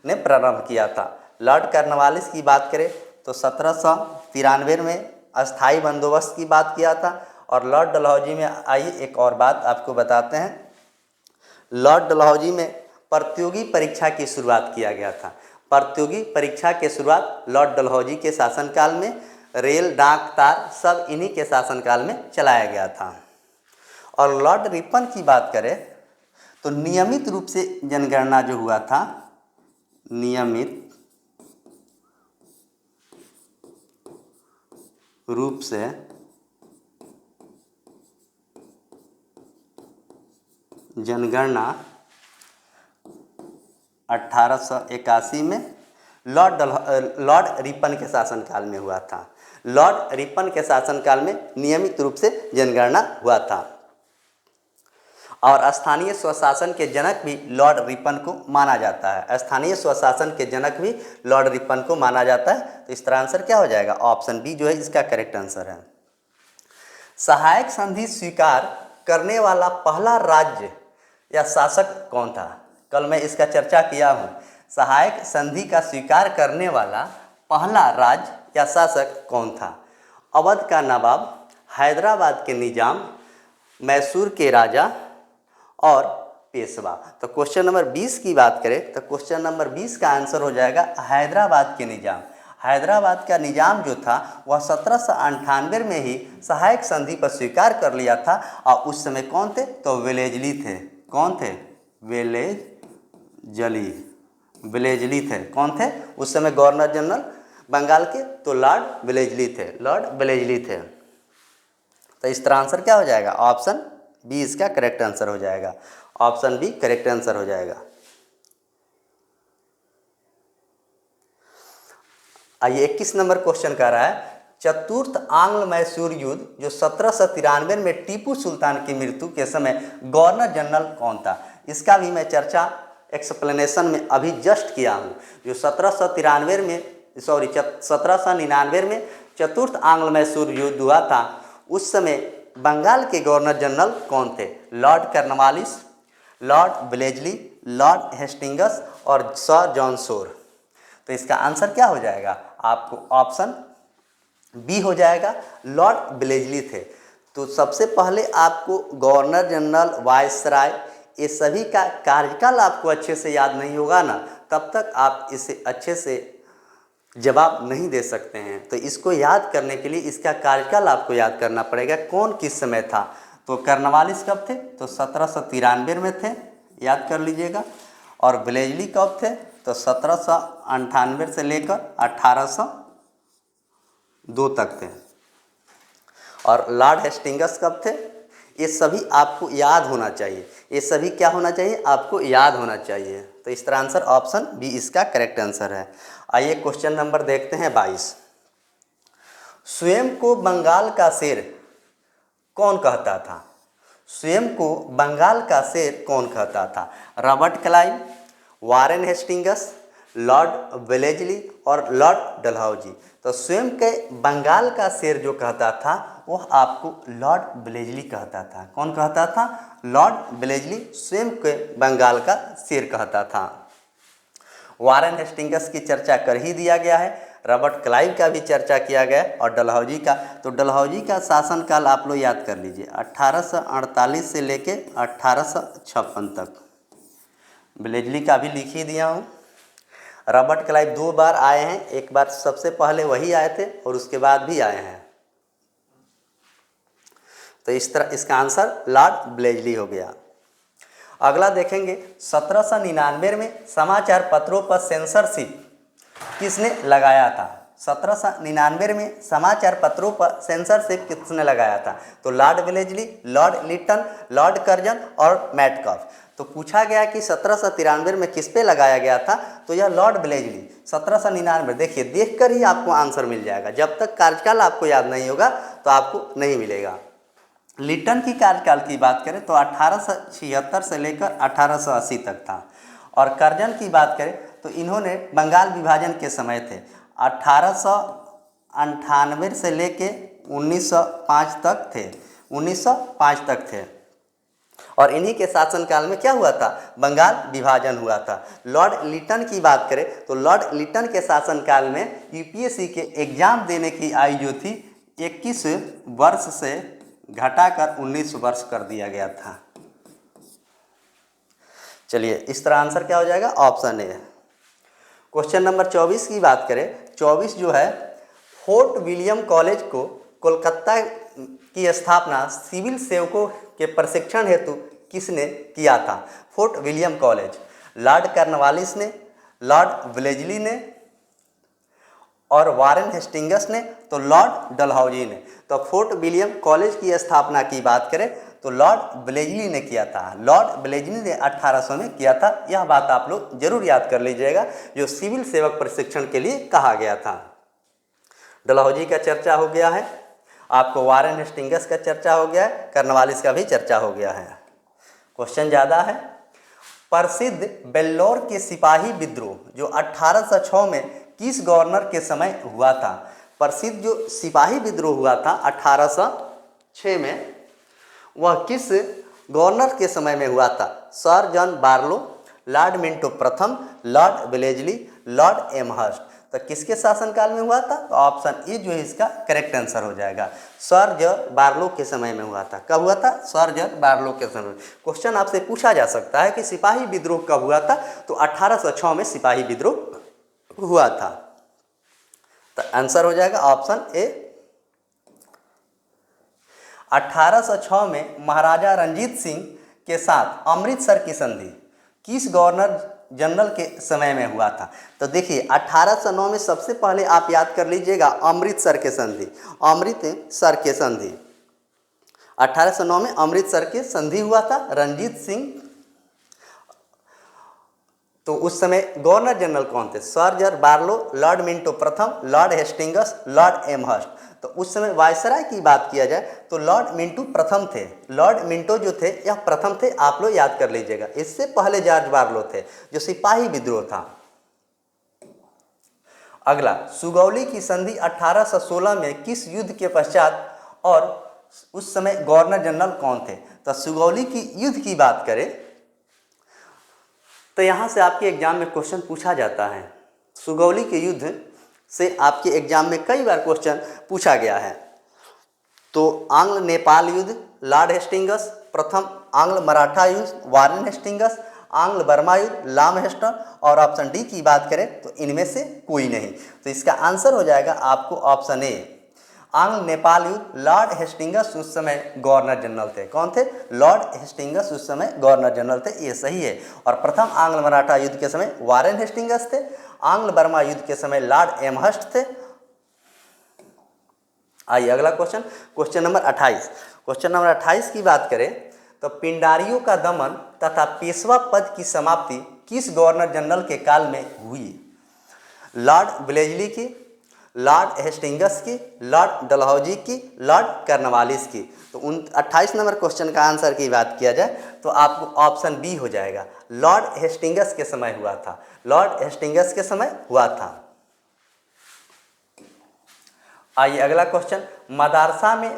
ने प्रारंभ किया था। लॉर्ड कॉर्नवालिस की बात करें तो 1793 में अस्थाई बंदोबस्त की बात किया था। और लॉर्ड डलहौजी में आइए एक और बात आपको बताते हैं। लॉर्ड डलहौजी में प्रतियोगी परीक्षा की शुरुआत किया गया था। प्रतियोगी परीक्षा की शुरुआत लॉर्ड डलहौजी के शासनकाल में, रेल, डाक, तार सब इन्हीं के शासनकाल में चलाया गया था। और लॉर्ड रिपन की बात करें तो नियमित रूप से जनगणना जो हुआ था, नियमित रूप से जनगणना 1881 में लॉर्ड रिपन के शासनकाल में हुआ था। लॉर्ड रिपन के शासनकाल में नियमित रूप से जनगणना हुआ था और स्थानीय स्वशासन के जनक भी लॉर्ड रिपन को माना जाता है। स्थानीय स्वशासन के जनक भी लॉर्ड रिपन को माना जाता है। तो इसका आंसर क्या हो जाएगा? ऑप्शन बी जो है इसका करेक्ट आंसर है। सहायक संधि स्वीकार करने वाला पहला राज्य या शासक कौन था? कल मैं इसका चर्चा किया हूँ। सहायक संधि का स्वीकार करने वाला पहला राज्य या शासक कौन था? अवध का नवाब, हैदराबाद के निजाम, मैसूर के राजा और पेशवा। तो क्वेश्चन नंबर 20 की बात करें तो क्वेश्चन नंबर 20 का आंसर हो जाएगा हैदराबाद के निजाम। हैदराबाद का निजाम जो था वह 1798 में ही सहायक संधि पर स्वीकार कर लिया था। और उस समय कौन थे? तो वेलेजली थे। कौन थे? वेलेजली थे। कौन थे उस समय गवर्नर जनरल बंगाल के? तो लॉर्ड वेलेजली थे। लॉर्ड वेलेजली थे। तो इसका आंसर क्या हो जाएगा? ऑप्शन बी इसका करेक्ट आंसर हो जाएगा। ऑप्शन बी करेक्ट आंसर हो जाएगा। आइए 21 नंबर क्वेश्चन कह रहा है चतुर्थ आंग्ल मैसूर युद्ध जो 1793 में टीपू सुल्तान की मृत्यु के समय गवर्नर जनरल कौन था? इसका भी मैं चर्चा एक्सप्लेनेशन में अभी जस्ट किया हूँ। जो 1799 में चतुर्थ आंग्ल मैसूर युद्ध हुआ था उस समय बंगाल के गवर्नर जनरल कौन थे? Lord Cornwallis, Lord Wellesley, Lord Hastings और सर जॉन शोर। तो इसका आंसर क्या हो जाएगा? आपको ऑप्शन बी हो जाएगा, लॉर्ड वेलेजली थे। तो सबसे पहले आपको गवर्नर जनरल, वायसराय, ये सभी का कार्यकाल आपको अच्छे से याद नहीं होगा ना, तब तक आप इसे अच्छे से जवाब नहीं दे सकते हैं। तो इसको याद करने के लिए इसका कार्यकाल आपको याद करना पड़ेगा, कौन किस समय था। तो कॉर्नवालिस कब थे? तो 1793 में थे, याद कर लीजिएगा। और वेलेजली कब थे? तो 1798 से लेकर 1802 तक थे। और लॉर्ड हेस्टिंग्स कब थे? ये सभी आपको याद होना चाहिए। ये सभी क्या होना चाहिए? आपको याद होना चाहिए। तो इसका आंसर ऑप्शन बी इसका करेक्ट आंसर है। आइए क्वेश्चन नंबर देखते हैं 22। स्वयं को बंगाल का शेर कौन कहता था? स्वयं को बंगाल का शेर कौन कहता था? Robert Clive, Warren Hastings, Lord Wellesley और लॉर्ड डलहौजी। तो स्वयं के बंगाल का शेर जो कहता था वह आपको लॉर्ड वेलेजली कहता था। कौन कहता था? लॉर्ड वेलेजली स्वयं के बंगाल का शेर कहता था। वारेन हेस्टिंग्स की चर्चा कर ही दिया गया है, रॉबर्ट क्लाइव का भी चर्चा किया गया और डलहौजी का। तो डलहौजी का शासनकाल आप लोग याद कर लीजिए, 1848 से लेके 1856 तक। वेलेजली का भी लिख ही दिया हूँ। रॉबर्ट क्लाइव 2 बार आए हैं, एक बार सबसे पहले वही आए थे और उसके बाद भी आए हैं। तो इस तरह इसका आंसर लॉर्ड वेलेजली हो गया। अगला देखेंगे 1799 में समाचार पत्रों पर सेंसरशिप किसने लगाया था? 1799 में समाचार पत्रों पर सेंसरशिप किसने लगाया था? तो Lord Wellesley, Lord Lytton, Lord Curzon और मैटकॉफ। तो पूछा गया कि 1793 में किस पे लगाया गया था? तो यह लॉर्ड वेलेजली। 1799 देखिए, देखकर ही आपको आंसर मिल जाएगा। जब तक कार्यकाल आपको याद नहीं होगा तो आपको नहीं मिलेगा। लिटन की कार्यकाल की बात करें तो 1876 से लेकर 1880 तक था। और कर्जन की बात करें तो इन्होंने बंगाल विभाजन के समय थे, 1898 से लेके 1905 तक थे। 1905 तक थे और इन्हीं के शासनकाल में क्या हुआ था? बंगाल विभाजन हुआ था। लॉर्ड लिटन की बात करें तो लॉर्ड लिटन के शासनकाल में यूपीएससी के एग्जाम देने की आयु जो थी 21 वर्ष से घटाकर 19 वर्ष कर दिया गया था। चलिए इस तरह आंसर क्या हो जाएगा? Option A. क्वेश्चन नंबर 24 की बात करें, 24 जो है, फोर्ट विलियम कॉलेज को कोलकाता की स्थापना सिविल सेवकों के प्रशिक्षण हेतु किसने किया था? Fort William college Lord Cornwallis ने, लॉर्ड वेलेजली ने और वारेन हेस्टिंगस ने तो लॉर्ड डलहौजी ने। तो फोर्ट विलियम कॉलेज की स्थापना की बात करें तो लॉर्ड ब्लेजली ने किया था। लॉर्ड ब्लेजली ने 1800 में किया था। यह बात आप लोग जरूर याद कर लीजिएगा, जो सिविल सेवक प्रशिक्षण के लिए कहा गया था। डलहौजी का चर्चा हो गया है, आपको वारेन हेस्टिंगस का चर्चा हो गया है, कर्नवालिस का भी चर्चा हो गया है। क्वेश्चन ज़्यादा है। प्रसिद्ध वेल्लोर के सिपाही विद्रोह जो 1806 में किस गवर्नर के समय हुआ था? प्रसिद्ध जो सिपाही विद्रोह हुआ था 1806 में, वह किस गवर्नर के समय में हुआ था? Sir John Barlow, Lord Minto प्रथम, लॉर्ड ब्लेजली, लॉर्ड एमहर्स्ट। तो किसके शासनकाल में हुआ था? तो ऑप्शन ए जो है इसका करेक्ट आंसर हो जाएगा, सर जॉन बार्लो के समय में हुआ था। कब हुआ था? सर जॉन बार्लो के समय में। क्वेश्चन आपसे पूछा जा सकता है कि सिपाही विद्रोह कब हुआ था? तो 1806 में सिपाही विद्रोह हुआ था। तो आंसर हो जाएगा ऑप्शन ए। 1806 में महाराजा रंजीत सिंह के साथ अमृतसर की संधि किस गवर्नर जनरल के समय में हुआ था? तो देखिए 1809 में सबसे पहले आप याद कर लीजिएगा अमृतसर के संधि। अमृतसर के संधि 1809 में अमृतसर के संधि हुआ था। रंजीत सिंह, तो उस समय गवर्नर जनरल कौन थे? Sir John Barlow, Lord Minto प्रथम, लॉर्ड हेस्टिंगस, लॉर्ड एमहर्स्ट। तो उस समय वायसराय की बात किया जाए तो लॉर्ड मिंटो प्रथम थे। लॉर्ड मिंटो जो थे यह प्रथम थे, आप लोग याद कर लीजिएगा। इससे पहले जॉर्ज बार्लो थे जो सिपाही विद्रोह था। अगला, सुगौली की संधि 1816 में किस युद्ध के पश्चात और उस समय गवर्नर जनरल कौन थे? तो सुगौली की युद्ध की बात करें तो यहाँ से आपके एग्जाम में क्वेश्चन पूछा जाता है। सुगौली के युद्ध से आपके एग्जाम में कई बार क्वेश्चन पूछा गया है। तो आंग्ल नेपाल युद्ध, लॉर्ड हेस्टिंगस प्रथम, आंग्ल मराठा युद्ध, वारेन हेस्टिंगस, आंग्ल बर्मा युद्ध, लाम हेस्टन, और ऑप्शन डी की बात करें तो इनमें से कोई नहीं। तो इसका आंसर हो जाएगा आपको ऑप्शन ए, आंग्ल नेपाल युद्ध। लॉर्ड हेस्टिंगस उस समय गवर्नर जनरल थे। कौन थे? लॉर्ड हेस्टिंगस उस समय गवर्नर जनरल थे, ये सही है। और प्रथम आंग्ल मराठा युद्ध के समय वारेन हेस्टिंगस थे। आंग्ल बर्मा युद्ध के समय लॉर्ड एमहर्स्ट थे। आइए अगला question, question number 28। Question number 28 की बात करें तो पिंडारियों का दमन तथा पेशवा पद की समाप्ति किस गवर्नर जनरल के काल में हुई? लॉर्ड ब्लेजली की, लॉर्ड हेस्टिंगस की, लॉर्ड डलहौजी की, लॉर्ड कर्नवालिस की। तो 28 नंबर क्वेश्चन का आंसर की बात किया जाए तो आपको ऑप्शन बी हो जाएगा, लॉर्ड हेस्टिंगस के समय हुआ था। लॉर्ड हेस्टिंगस के समय हुआ था। आइए अगला क्वेश्चन, मदरसा में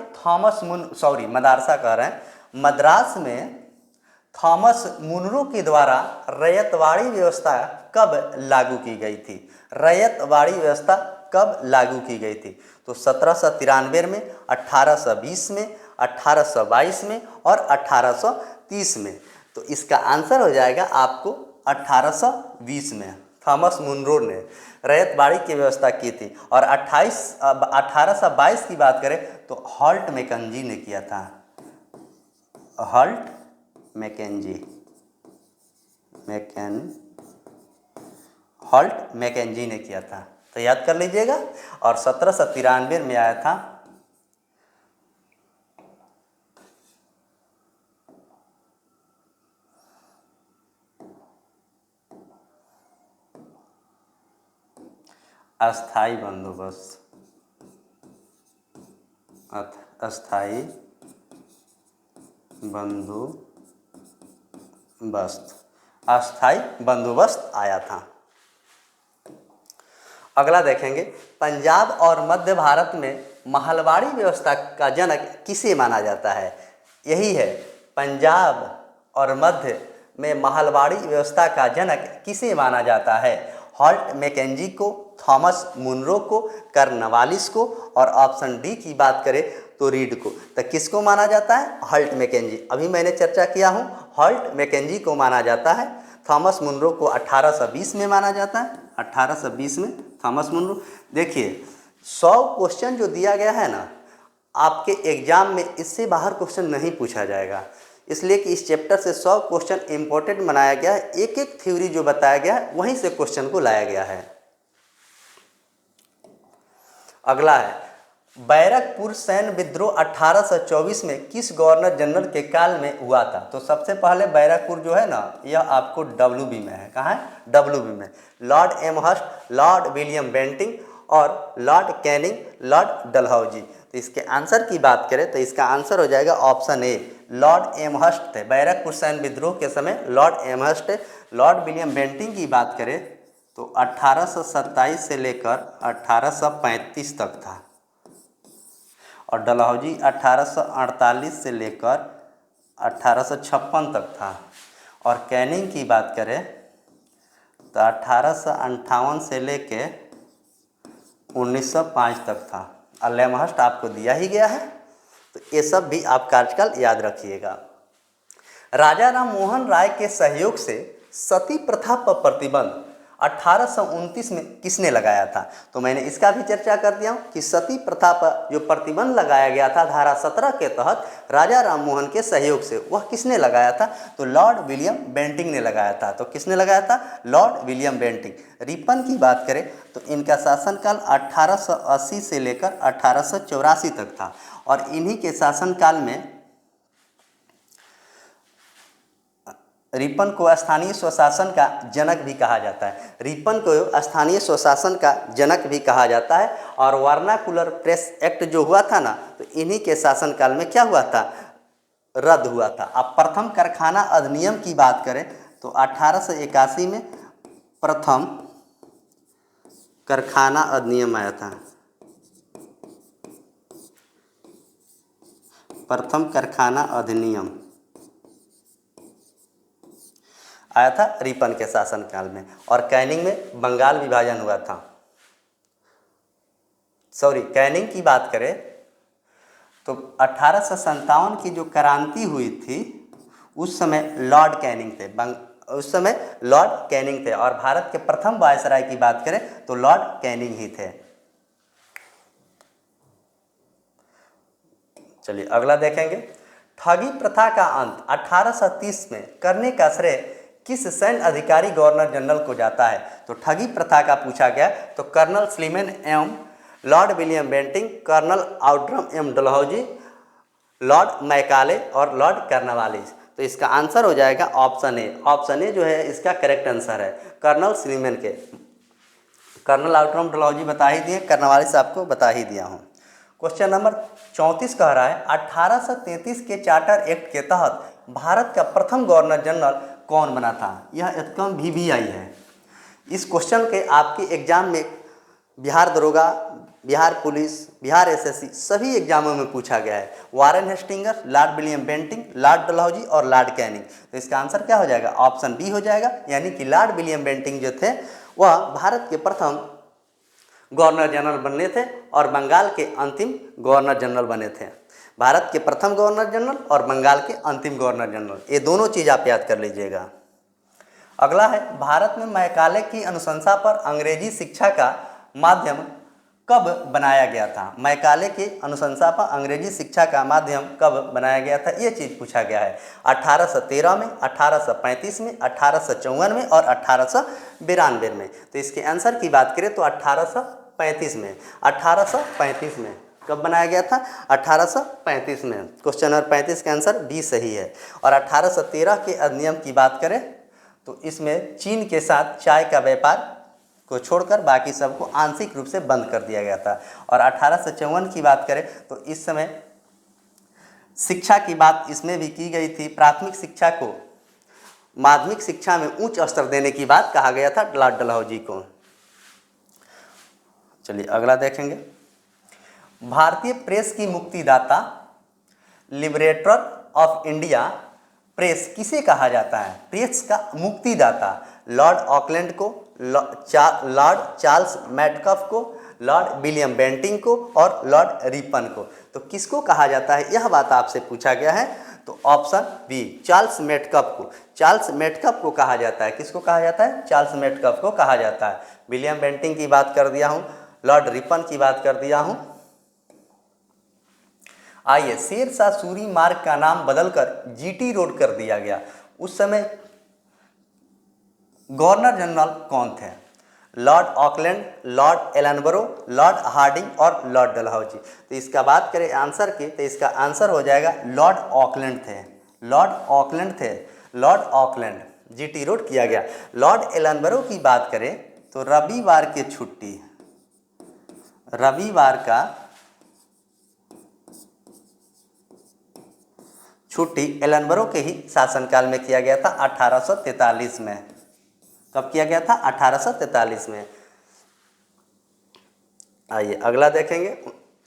मद्रास में थॉमस मुनरो के द्वारा रैयतवाड़ी व्यवस्था कब लागू की गई थी? रैयतवाड़ी व्यवस्था कब लागू की गई थी? तो 1793 में, 1820 में, 1822 में और 1830 में। तो इसका आंसर हो जाएगा आपको 1820 में। थॉमस मुनरो ने रैयतवाड़ी की व्यवस्था की थी। और 1822 की बात करें तो हॉल्ट मैकेंजी ने किया था। हॉल्ट मैकेंजी ने किया था, तो याद कर लीजिएगा। और 1793 में आया था। अस्थाई बंदोबस्त आया था। अगला देखेंगे, पंजाब और मध्य भारत में महलवाड़ी व्यवस्था का जनक किसे माना जाता है? यही है, पंजाब और मध्य में महलवाड़ी व्यवस्था का जनक किसे माना जाता है? हॉल्ट मैकेंजी को, थॉमस मुनरो को, कर्नवालिस को, और ऑप्शन डी की बात करें तो रीड को। तो किसको माना जाता है? Holt Mackenzie. अभी मैंने चर्चा किया हूँ, हॉल्ट मैकेंजी को माना जाता है। थॉमस मुनरो को 1820 में माना जाता है। 1820 में थॉमस मुनरो। देखिए 100 क्वेश्चन जो दिया गया है ना, आपके एग्जाम में इससे बाहर क्वेश्चन नहीं पूछा जाएगा, इसलिए कि इस चैप्टर से 100 क्वेश्चन इंपॉर्टेंट बनाया गया है। एक एक थ्योरी जो बताया गया है वहीं से क्वेश्चन को लाया गया है। अगला है बैरकपुर सैन्य विद्रोह 1824 में किस गवर्नर जनरल के काल में हुआ था? तो सबसे पहले बैरकपुर जो है ना, यह आपको डब्ल्यूबी में है। कहाँ है? डब्ल्यूबी में। Lord Amherst, Lord William Bentinck और लॉर्ड कैनिंग, लॉर्ड डलहौजी। तो इसके आंसर की बात करें तो इसका आंसर हो जाएगा ऑप्शन ए, लॉर्ड एमहर्स्ट थे। बैरकपुर सैन्य विद्रोह के समय लॉर्ड एमहर्स्ट थे। लॉर्ड विलियम बेंटिंग की बात करें तो 1827 से लेकर 1835 तक था, और डलहौजी 1848 से लेकर 1856 तक था। और कैनिंग की बात करें तो 1858 से लेकर 1905 तक था। और एमहर्स्ट आपको दिया ही गया है, तो ये सब भी आप कार्यकाल याद रखिएगा। राजा राम मोहन राय के सहयोग से सती प्रथा पर प्रतिबंध 1829 में किसने लगाया था? तो मैंने इसका भी चर्चा कर दिया हूँ कि सती प्रथा पर जो प्रतिबंध लगाया गया था धारा 17 के तहत राजा राम मोहन के सहयोग से, वह किसने लगाया था? तो लॉर्ड विलियम बेंटिंग ने लगाया था। तो किसने लगाया था? Lord William Bentinck. रिपन की बात करें तो इनका शासनकाल 1880 से लेकर 1884 तक था, और इन्हीं के शासनकाल में रिपन को स्थानीय स्वशासन का जनक भी कहा जाता है। रिपन को स्थानीय स्वशासन का जनक भी कहा जाता है। और वर्नाकुलर प्रेस एक्ट जो हुआ था ना, तो इन्हीं के शासनकाल में क्या हुआ था? रद्द हुआ था। अब प्रथम कारखाना अधिनियम की बात करें तो 1881 में प्रथम कारखाना अधिनियम आया था। प्रथम कारखाना अधिनियम आया था रिपन के शासनकाल में। और कैनिंग में बंगाल विभाजन हुआ था। कैनिंग की बात करें तो 1857 की जो क्रांति हुई थी उस समय लॉर्ड कैनिंग थे। उस समय लॉर्ड कैनिंग थे, और भारत के प्रथम वायसराय की बात करें तो लॉर्ड कैनिंग ही थे। चलिए अगला देखेंगे। ठगी प्रथा का अंत 1830 में करने का श्रेय किस सैन्य अधिकारी गवर्नर जनरल को जाता है? तो ठगी प्रथा का पूछा गया तो कर्नल स्लीमैन एवं Lord William Bentinck, colonel Outram एम डलहौजी, लॉर्ड मैकाले और लॉर्ड कर्नवालिस। तो इसका आंसर हो जाएगा ऑप्शन ए। ऑप्शन ए जो है इसका करेक्ट आंसर है, कर्नल स्लीमैन के। कर्नल आउट्रम डलहौजी बता ही दिए, कर्नवालिस आपको बता ही दिया हूँ। क्वेश्चन नंबर 34 कह रहा है 1833 के चार्टर एक्ट के तहत भारत का प्रथम गवर्नर जनरल कौन बना था? यह एकदम VVI है। इस क्वेश्चन के आपके एग्जाम में बिहार दरोगा, बिहार पुलिस, बिहार SSC सभी एग्जामों में पूछा गया है। Warren Hastings, lord William Bentinck, lord Dalhousie और लॉर्ड कैनिंग। तो इसका आंसर क्या हो जाएगा? ऑप्शन बी हो जाएगा, यानी कि लॉर्ड विलियम बेंटिंग जो थे वह भारत के प्रथम गवर्नर जनरल बने थे और बंगाल के अंतिम गवर्नर जनरल बने थे। भारत के प्रथम गवर्नर जनरल और बंगाल के अंतिम गवर्नर जनरल, ये दोनों चीज़ आप याद कर लीजिएगा। अगला है भारत में मैकाले की अनुशंसा पर अंग्रेजी शिक्षा का माध्यम कब बनाया गया था? मैकाले की अनुशंसा पर अंग्रेजी शिक्षा का माध्यम कब बनाया गया था, ये चीज़ पूछा गया है। 1813 में, 1835 में, 1854 में और 1892 में। तो इसके आंसर की बात करें तो 1835 में। 1835 में कब बनाया गया था? 1835 में। क्वेश्चन नंबर 35 का आंसर डी सही है। और 1813 के अधिनियम की बात करें तो इसमें चीन के साथ चाय का व्यापार को छोड़कर बाकी सबको आंशिक रूप से बंद कर दिया गया था। और 1854 की बात करें तो इस समय शिक्षा की बात इसमें भी की गई थी। प्राथमिक शिक्षा को माध्यमिक शिक्षा में उच्च स्तर देने की बात कहा गया था लॉर्ड डलहौजी को। चलिए अगला देखेंगे। भारतीय प्रेस की मुक्तिदाता, लिबरेटर ऑफ इंडिया प्रेस किसे कहा जाता है? प्रेस का मुक्तिदाता लॉर्ड ऑकलैंड को, लॉर्ड चार्ल्स मैटकफ को, लॉर्ड विलियम बेंटिंग को और लॉर्ड रिपन को। तो किसको कहा जाता है, यह बात आपसे पूछा गया है। तो ऑप्शन बी, चार्ल्स मैटकफ को। चार्ल्स मैटकफ को कहा जाता है। किसको कहा जाता है? चार्ल्स मैटकफ को कहा जाता है। विलियम बेंटिंग की बात कर दिया हूँ, लॉर्ड रिपन की बात कर दिया हूँ। आइए, शेरशाह सूरी मार्ग का नाम बदलकर GT रोड कर दिया गया। उस समय गवर्नर जनरल कौन थे? Lord Auckland, Lord Ellenborough, Lord Hardinge और लॉर्ड डलहौजी। तो इसका बात करें आंसर की, तो इसका आंसर हो जाएगा लॉर्ड ऑकलैंड थे, लॉर्ड ऑकलैंड थे, लॉर्ड ऑकलैंड, जीटी रोड किया गया। लॉर्ड एलनबरो की बात करें तो रविवार की छुट्टी, रविवार का छुट्टी एलनबरो के ही शासनकाल में किया गया था 1843 में। कब किया गया था? 1843 में। आइए अगला देखेंगे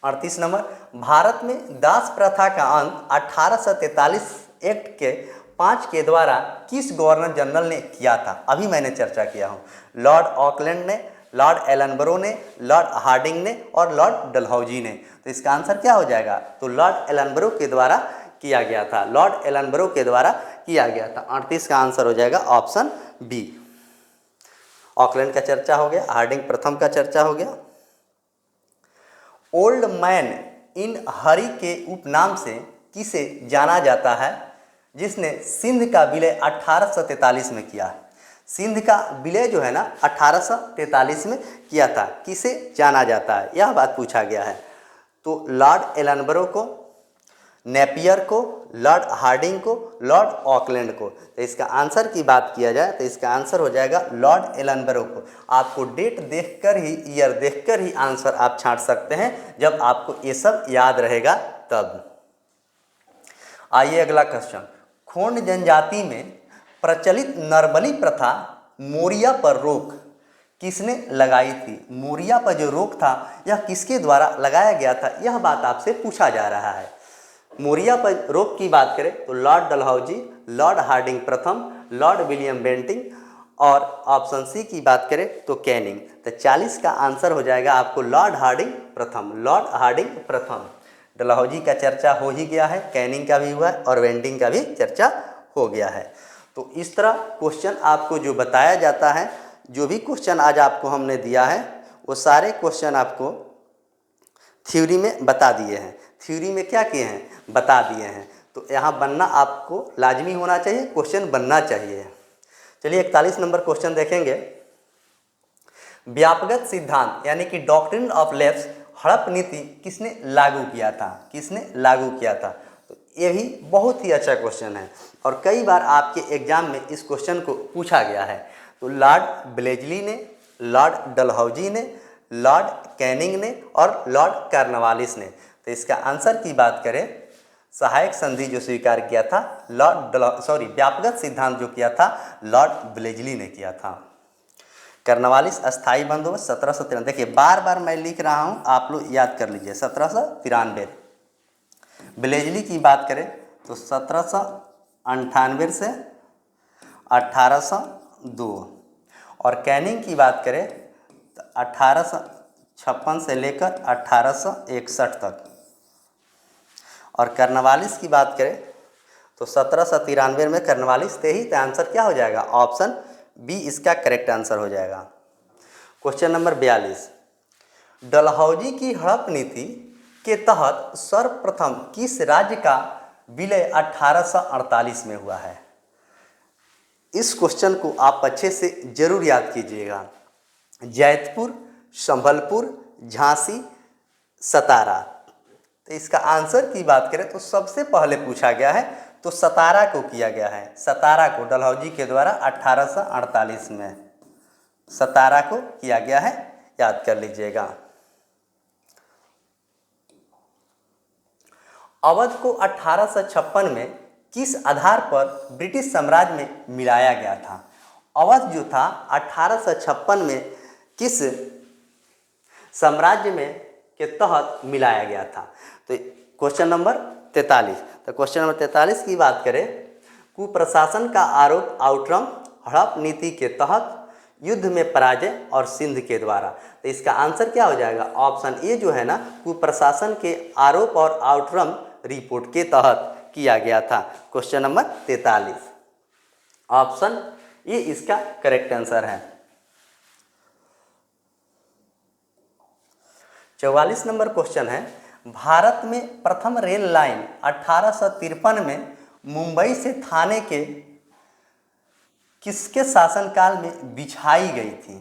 38 नंबर। भारत में दास प्रथा का अंत 1843 एक्ट के 5 के द्वारा किस गवर्नर जनरल ने किया था? अभी मैंने चर्चा किया हूँ। लॉर्ड ऑकलैंड ने, लॉर्ड एलनबरो ने, लॉर्ड हार्डिंग ने और लॉर्ड डलहौजी ने। तो इसका आंसर क्या हो जाएगा? तो लॉर्ड एलनबरो के द्वारा किया गया था, लॉर्ड एलनबरो के द्वारा किया गया था। 38 का आंसर हो जाएगा ऑप्शन बी। ऑकलैंड का चर्चा हो गया, हार्डिंग प्रथम का चर्चा हो गया। ओल्ड मैन इन हरी के उपनाम से किसे जाना जाता है जिसने सिंध का विलय 1843 में किया है? सिंध का विलय जो है ना 1843 में किया था, किसे जाना जाता है? यह बात पूछा गया है। तो लॉर्ड एलनबरो को, नेपियर को, लॉर्ड हार्डिंग को, लॉर्ड ऑकलैंड को। तो इसका आंसर की बात किया जाए तो इसका आंसर हो जाएगा लॉर्ड एलनबरो को। आपको डेट देखकर ही, ईयर देखकर ही आंसर आप छांट सकते हैं, जब आपको ये सब याद रहेगा तब। आइए अगला क्वेश्चन। खोंड जनजाति में प्रचलित नरबली प्रथा मोरिया पर रोक किसने लगाई थी? मोरिया पर जो रोक था यह किसके द्वारा लगाया गया था? यह बात आपसे पूछा जा रहा है। मोरिया पर रोक की बात करें तो लॉर्ड डलहौजी, लॉर्ड हार्डिंग प्रथम, लॉर्ड विलियम बेंटिंग और ऑप्शन सी की बात करें तो कैनिंग। तो 40 का आंसर हो जाएगा आपको लॉर्ड हार्डिंग प्रथम, लॉर्ड हार्डिंग प्रथम। डलहौजी का चर्चा हो ही गया है, कैनिंग का भी हुआ है और बेंटिंग का भी चर्चा हो गया है। तो इस तरह क्वेश्चन आपको जो बताया जाता है, जो भी क्वेश्चन आज आपको हमने दिया है वो सारे क्वेश्चन आपको थ्योरी में बता दिए हैं। थ्योरी में क्या किए हैं? बता दिए हैं। तो यहाँ बनना आपको लाजमी होना चाहिए, क्वेश्चन बनना चाहिए। चलिए 41 नंबर क्वेश्चन देखेंगे। व्यापकगत सिद्धांत यानी कि डॉक्ट्रिन ऑफ लेफ्ट हड़प नीति किसने लागू किया था? किसने लागू किया था? तो ये भी बहुत ही अच्छा क्वेश्चन है और कई बार आपके एग्जाम में इस क्वेश्चन को पूछा गया है। तो लॉर्ड ब्लेजली ने, लॉर्ड डलहौजी ने, लॉर्ड कैनिंग ने और लॉर्ड कॉर्नवालिस ने। तो इसका आंसर की बात करें, सहायक संधि जो स्वीकार किया था व्यापकगत सिद्धांत जो किया था लॉर्ड ब्लेजली ने किया था। कॉर्नवालिस अस्थाई बंदोबस्त 1793। देखिए बार बार मैं लिख रहा हूँ, आप लोग याद कर लीजिए। 1793। ब्लेजली की बात करें तो 1798 से 1802 और कैनिंग की बात करें तो 1856 से लेकर 1861 तक और कॉर्नवालिस की बात करें तो 1793 में कॉर्नवालिस थे ही। तो आंसर क्या हो जाएगा? ऑप्शन बी इसका करेक्ट आंसर हो जाएगा। Question number 42। डलहौजी की हड़प नीति के तहत सर्वप्रथम किस राज्य का विलय 1848 में हुआ है? इस क्वेश्चन को आप अच्छे से जरूर याद कीजिएगा। जैतपुर, संभलपुर, झांसी, सतारा। तो इसका आंसर की बात करें तो सबसे पहले पूछा गया है तो सतारा को किया गया है। सतारा को डलहौजी के द्वारा 1848 में सतारा को किया गया है, याद कर लीजिएगा। अवध को 1856 में किस आधार पर ब्रिटिश साम्राज्य में मिलाया गया था? अवध जो था 1856 में किस साम्राज्य में के तहत मिलाया गया था? तो क्वेश्चन नंबर 43। तो क्वेश्चन नंबर 43 की बात करें, कुप्रशासन का आरोप आउटरम हड़प नीति के तहत, युद्ध में पराजय और सिंध के द्वारा। तो इसका आंसर क्या हो जाएगा? ऑप्शन ए जो है ना, कुप्रशासन के आरोप और आउटरम रिपोर्ट के तहत किया गया था। क्वेश्चन नंबर 43 ऑप्शन ए इसका करेक्ट आंसर है। 44 नंबर क्वेश्चन है, भारत में प्रथम रेल लाइन 1853 में मुंबई से थाने के किसके शासनकाल में बिछाई गई थी?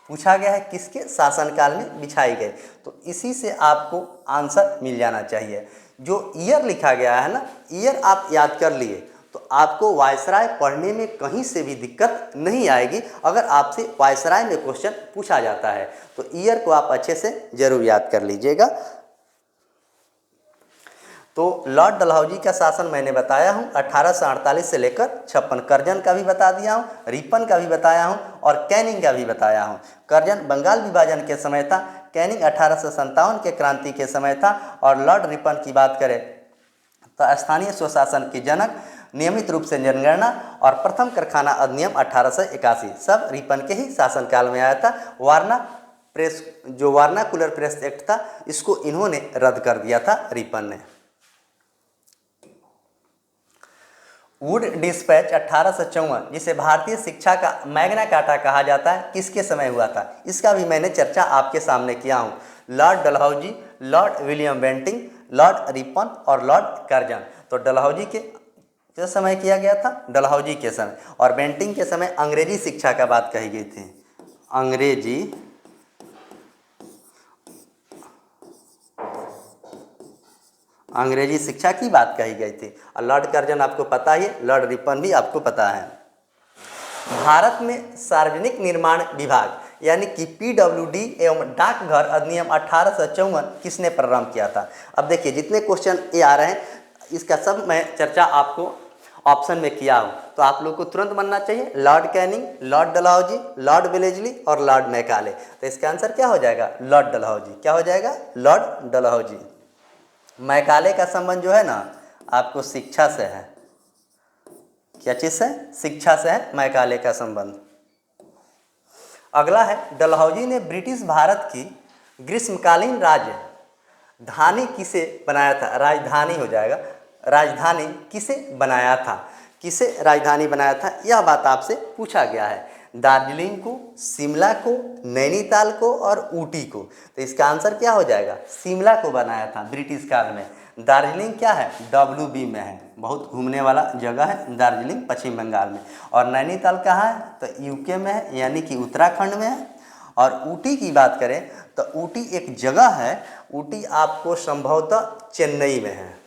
पूछा गया है किसके शासनकाल में बिछाई गई, तो इसी से आपको आंसर मिल जाना चाहिए। जो ईयर लिखा गया है ना, ईयर आप याद कर लिए तो आपको वायसराय पढ़ने में कहीं से भी दिक्कत नहीं आएगी। अगर आपसे वायसराय में क्वेश्चन पूछा जाता है तो ईयर को आप अच्छे से जरूर याद कर लीजिएगा। तो लॉर्ड डलहौजी का शासन मैंने बताया हूँ 1848 से लेकर 56। कर्जन का भी बता दिया हूँ, रिपन का भी बताया हूँ और कैनिंग का भी बताया हूँ। कर्जन बंगाल विभाजन के समय था, कैनिंग 1857 के क्रांति के समय था और लॉर्ड रिपन की बात करें तो स्थानीय स्वशासन के जनक, नियमित रूप से जनगणना और प्रथम कारखाना अधिनियम 1881 सब रिपन के ही शासनकाल में आया था। वारना प्रेस, जो वारनाकुलर प्रेस एक्ट था, इसको इन्होंने रद्द कर दिया था रिपन ने। वुड डिस्पैच 1854 जिसे भारतीय शिक्षा का मैग्ना कार्टा कहा जाता है, किसके समय हुआ था, इसका भी मैंने चर्चा आपके सामने किया हूँ। Lord Dalhousie, Lord William Bentinck, Lord Ripon और लॉर्ड कर्जन। तो डलहौजी के समय किया गया था, डलहौजी के समय, और बेंटिंग के समय अंग्रेजी शिक्षा का बात कही गई थी। अंग्रेजी शिक्षा की बात कही गई थी। और लॉर्ड कर्जन आपको पता ही है, लॉर्ड रिपन भी आपको पता है। भारत में सार्वजनिक निर्माण विभाग यानी कि पीडब्ल्यूडी एवं डाकघर अधिनियम 1854 किसने प्रारंभ किया था। अब देखिए जितने क्वेश्चन ये आ रहे हैं इसका सब मैं चर्चा आपको ऑप्शन में किया हूँ, तो आप लोग को तुरंत बनना चाहिए Lord Canning, Lord Dalhousie, Lord Wellesley और लॉर्ड मैकाले। तो इसका आंसर क्या हो जाएगा, लॉर्ड डलहौजी। क्या हो जाएगा, लॉर्ड डलहौजी। मैकाले का संबंध जो है ना आपको शिक्षा से है। क्या चीज़ से, शिक्षा से है मैकाले का संबंध। अगला है डलहौजी ने ब्रिटिश भारत की ग्रीष्मकालीन राजधानी किसे बनाया था, राजधानी हो जाएगा, राजधानी किसे बनाया था, किसे राजधानी बनाया था, यह बात आपसे पूछा गया है। दार्जिलिंग को, शिमला को, नैनीताल को और ऊटी को। तो इसका आंसर क्या हो जाएगा, शिमला को बनाया था ब्रिटिश काल में। दार्जिलिंग क्या है, WB में है, बहुत घूमने वाला जगह है दार्जिलिंग, पश्चिम बंगाल में। और नैनीताल कहाँ है, तो UK में है, यानी कि उत्तराखंड में है। और ऊटी की बात करें तो ऊटी एक जगह है, ऊटी आपको संभवतः चेन्नई में है,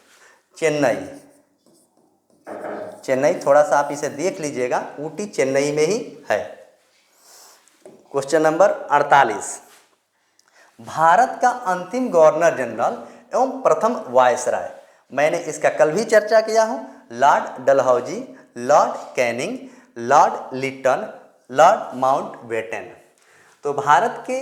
चेन्नई थोड़ा सा आप इसे देख लीजिएगा, ऊटी चेन्नई में ही है। क्वेश्चन नंबर 48, भारत का अंतिम गवर्नर जनरल एवं प्रथम वायसराय, मैंने इसका कल भी चर्चा किया हूँ, Lord Dalhousie, Lord Canning, Lord Lytton, Lord Mountbatten. तो भारत के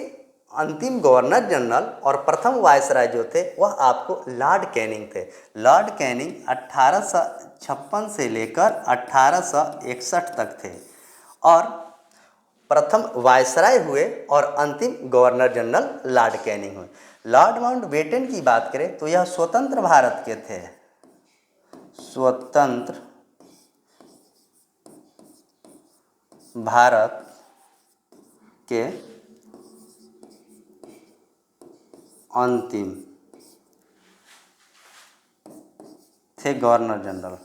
अंतिम गवर्नर जनरल और प्रथम वायसराय जो थे वह आपको लॉर्ड कैनिंग थे। लॉर्ड कैनिंग 1856 से लेकर 1861 तक थे और प्रथम वायसराय हुए और अंतिम गवर्नर जनरल लॉर्ड कैनिंग हुए। लॉर्ड माउंटबेटन की बात करें तो यह स्वतंत्र भारत के थे, स्वतंत्र भारत के अंतिम थे गवर्नर जनरल।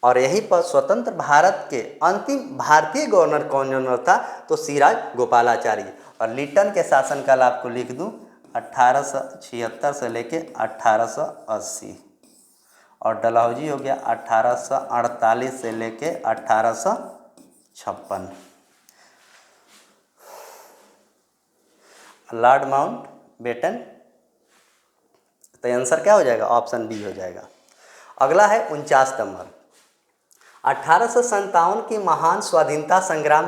और यहीं पर स्वतंत्र भारत के अंतिम भारतीय गवर्नर कौन जनरल था, तो सिराज गोपालाचारी। और लिटन के शासनकाल आपको लिख दूं 1876 से लेके 1880। और डलहौजी हो गया 1848 से लेके 1856। लॉर्ड माउंटबेटन, तो आंसर क्या हो जाएगा, ऑप्शन बी हो जाएगा। अगला है 49 नंबर, 1857 के महान स्वाधीनता संग्राम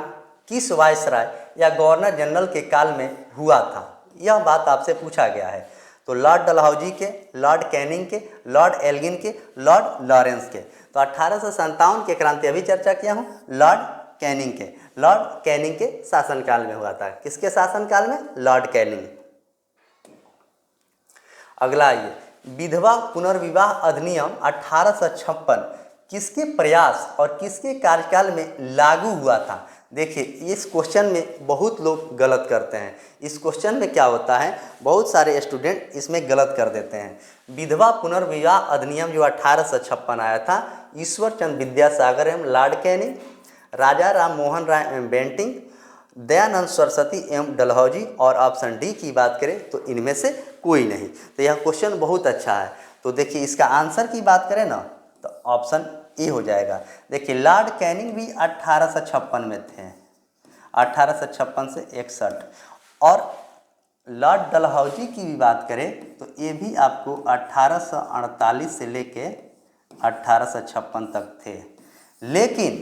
किस वायसराय या गवर्नर जनरल के काल में हुआ था, यह बात आपसे पूछा गया है। तो लॉर्ड डलहौजी के, लॉर्ड कैनिंग के, लॉर्ड एल्गिन के, लॉर्ड लॉरेंस के। तो 1857 के क्रांति अभी चर्चा किया हूँ, लॉर्ड कैनिंग के, लॉर्ड कैनिंग के शासनकाल में हुआ था। किसके शासनकाल में, लॉर्ड कैनिंग। अगला ये विधवा पुनर्विवाह अधिनियम 1856 किसके प्रयास और किसके कार्यकाल में लागू हुआ था। देखिए इस क्वेश्चन में बहुत लोग गलत करते हैं। इस क्वेश्चन में क्या होता है, बहुत सारे स्टूडेंट इसमें गलत कर देते हैं। विधवा पुनर्विवाह अधिनियम जो 1856 आया था, ईश्वर चंद्र विद्यासागर एवं लॉर्ड कैनिंग, राजा राम मोहन राय बेंटिंक, दयानंद सरस्वती एवं डलहौजी, और ऑप्शन डी की बात करें तो इनमें से कोई नहीं। तो यह क्वेश्चन बहुत अच्छा है। तो देखिए इसका आंसर की बात करें ना तो ऑप्शन ए हो जाएगा। देखिए लॉर्ड कैनिंग भी 1856 में थे, 1856 से 61, और लॉर्ड डलहौजी की भी बात करें तो ये भी आपको 1848 से लेके 1856 तक थे। लेकिन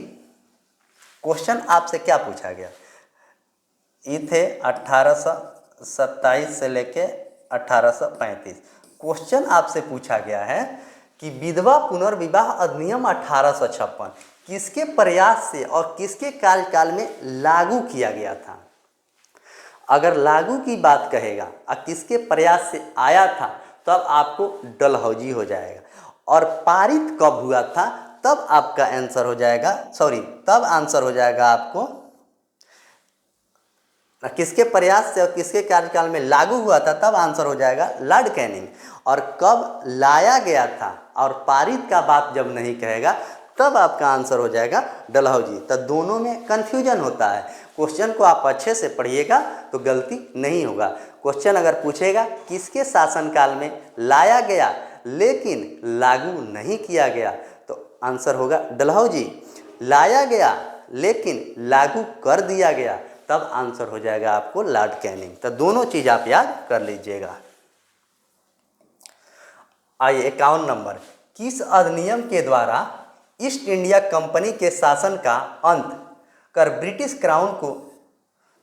क्वेश्चन आपसे क्या पूछा गया, ये थे 1827 से लेके 1835। क्वेश्चन आपसे पूछा गया है कि विधवा पुनर्विवाह अधिनियम 1856 किसके प्रयास से और किसके कार्यकाल में लागू किया गया था। अगर लागू की बात कहेगा और किसके प्रयास से आया था तब आपको डलहौजी हो जाएगा, और पारित कब हुआ था तब आपका आंसर हो जाएगा, तब आंसर हो जाएगा आपको किसके प्रयास से और किसके कार्यकाल में लागू हुआ था तब आंसर हो जाएगा लॉर्ड कैनिंग। और कब लाया गया था और पारित का बात जब नहीं कहेगा तब आपका आंसर हो जाएगा डलहौजी। तो दोनों में कन्फ्यूजन होता है। क्वेश्चन को आप अच्छे से पढ़िएगा तो गलती नहीं होगा। क्वेश्चन अगर पूछेगा किसके शासनकाल में लाया गया लेकिन लागू नहीं किया गया तो आंसर होगा डलहौजी। लाया गया लेकिन लागू कर दिया गया तब आंसर हो जाएगा आपको लॉर्ड कैनिंग। तो दोनों चीज आप याद कर लीजिएगा। आइए 51 नंबर, किस अधिनियम के द्वारा ईस्ट इंडिया कंपनी के शासन का अंत कर ब्रिटिश क्राउन को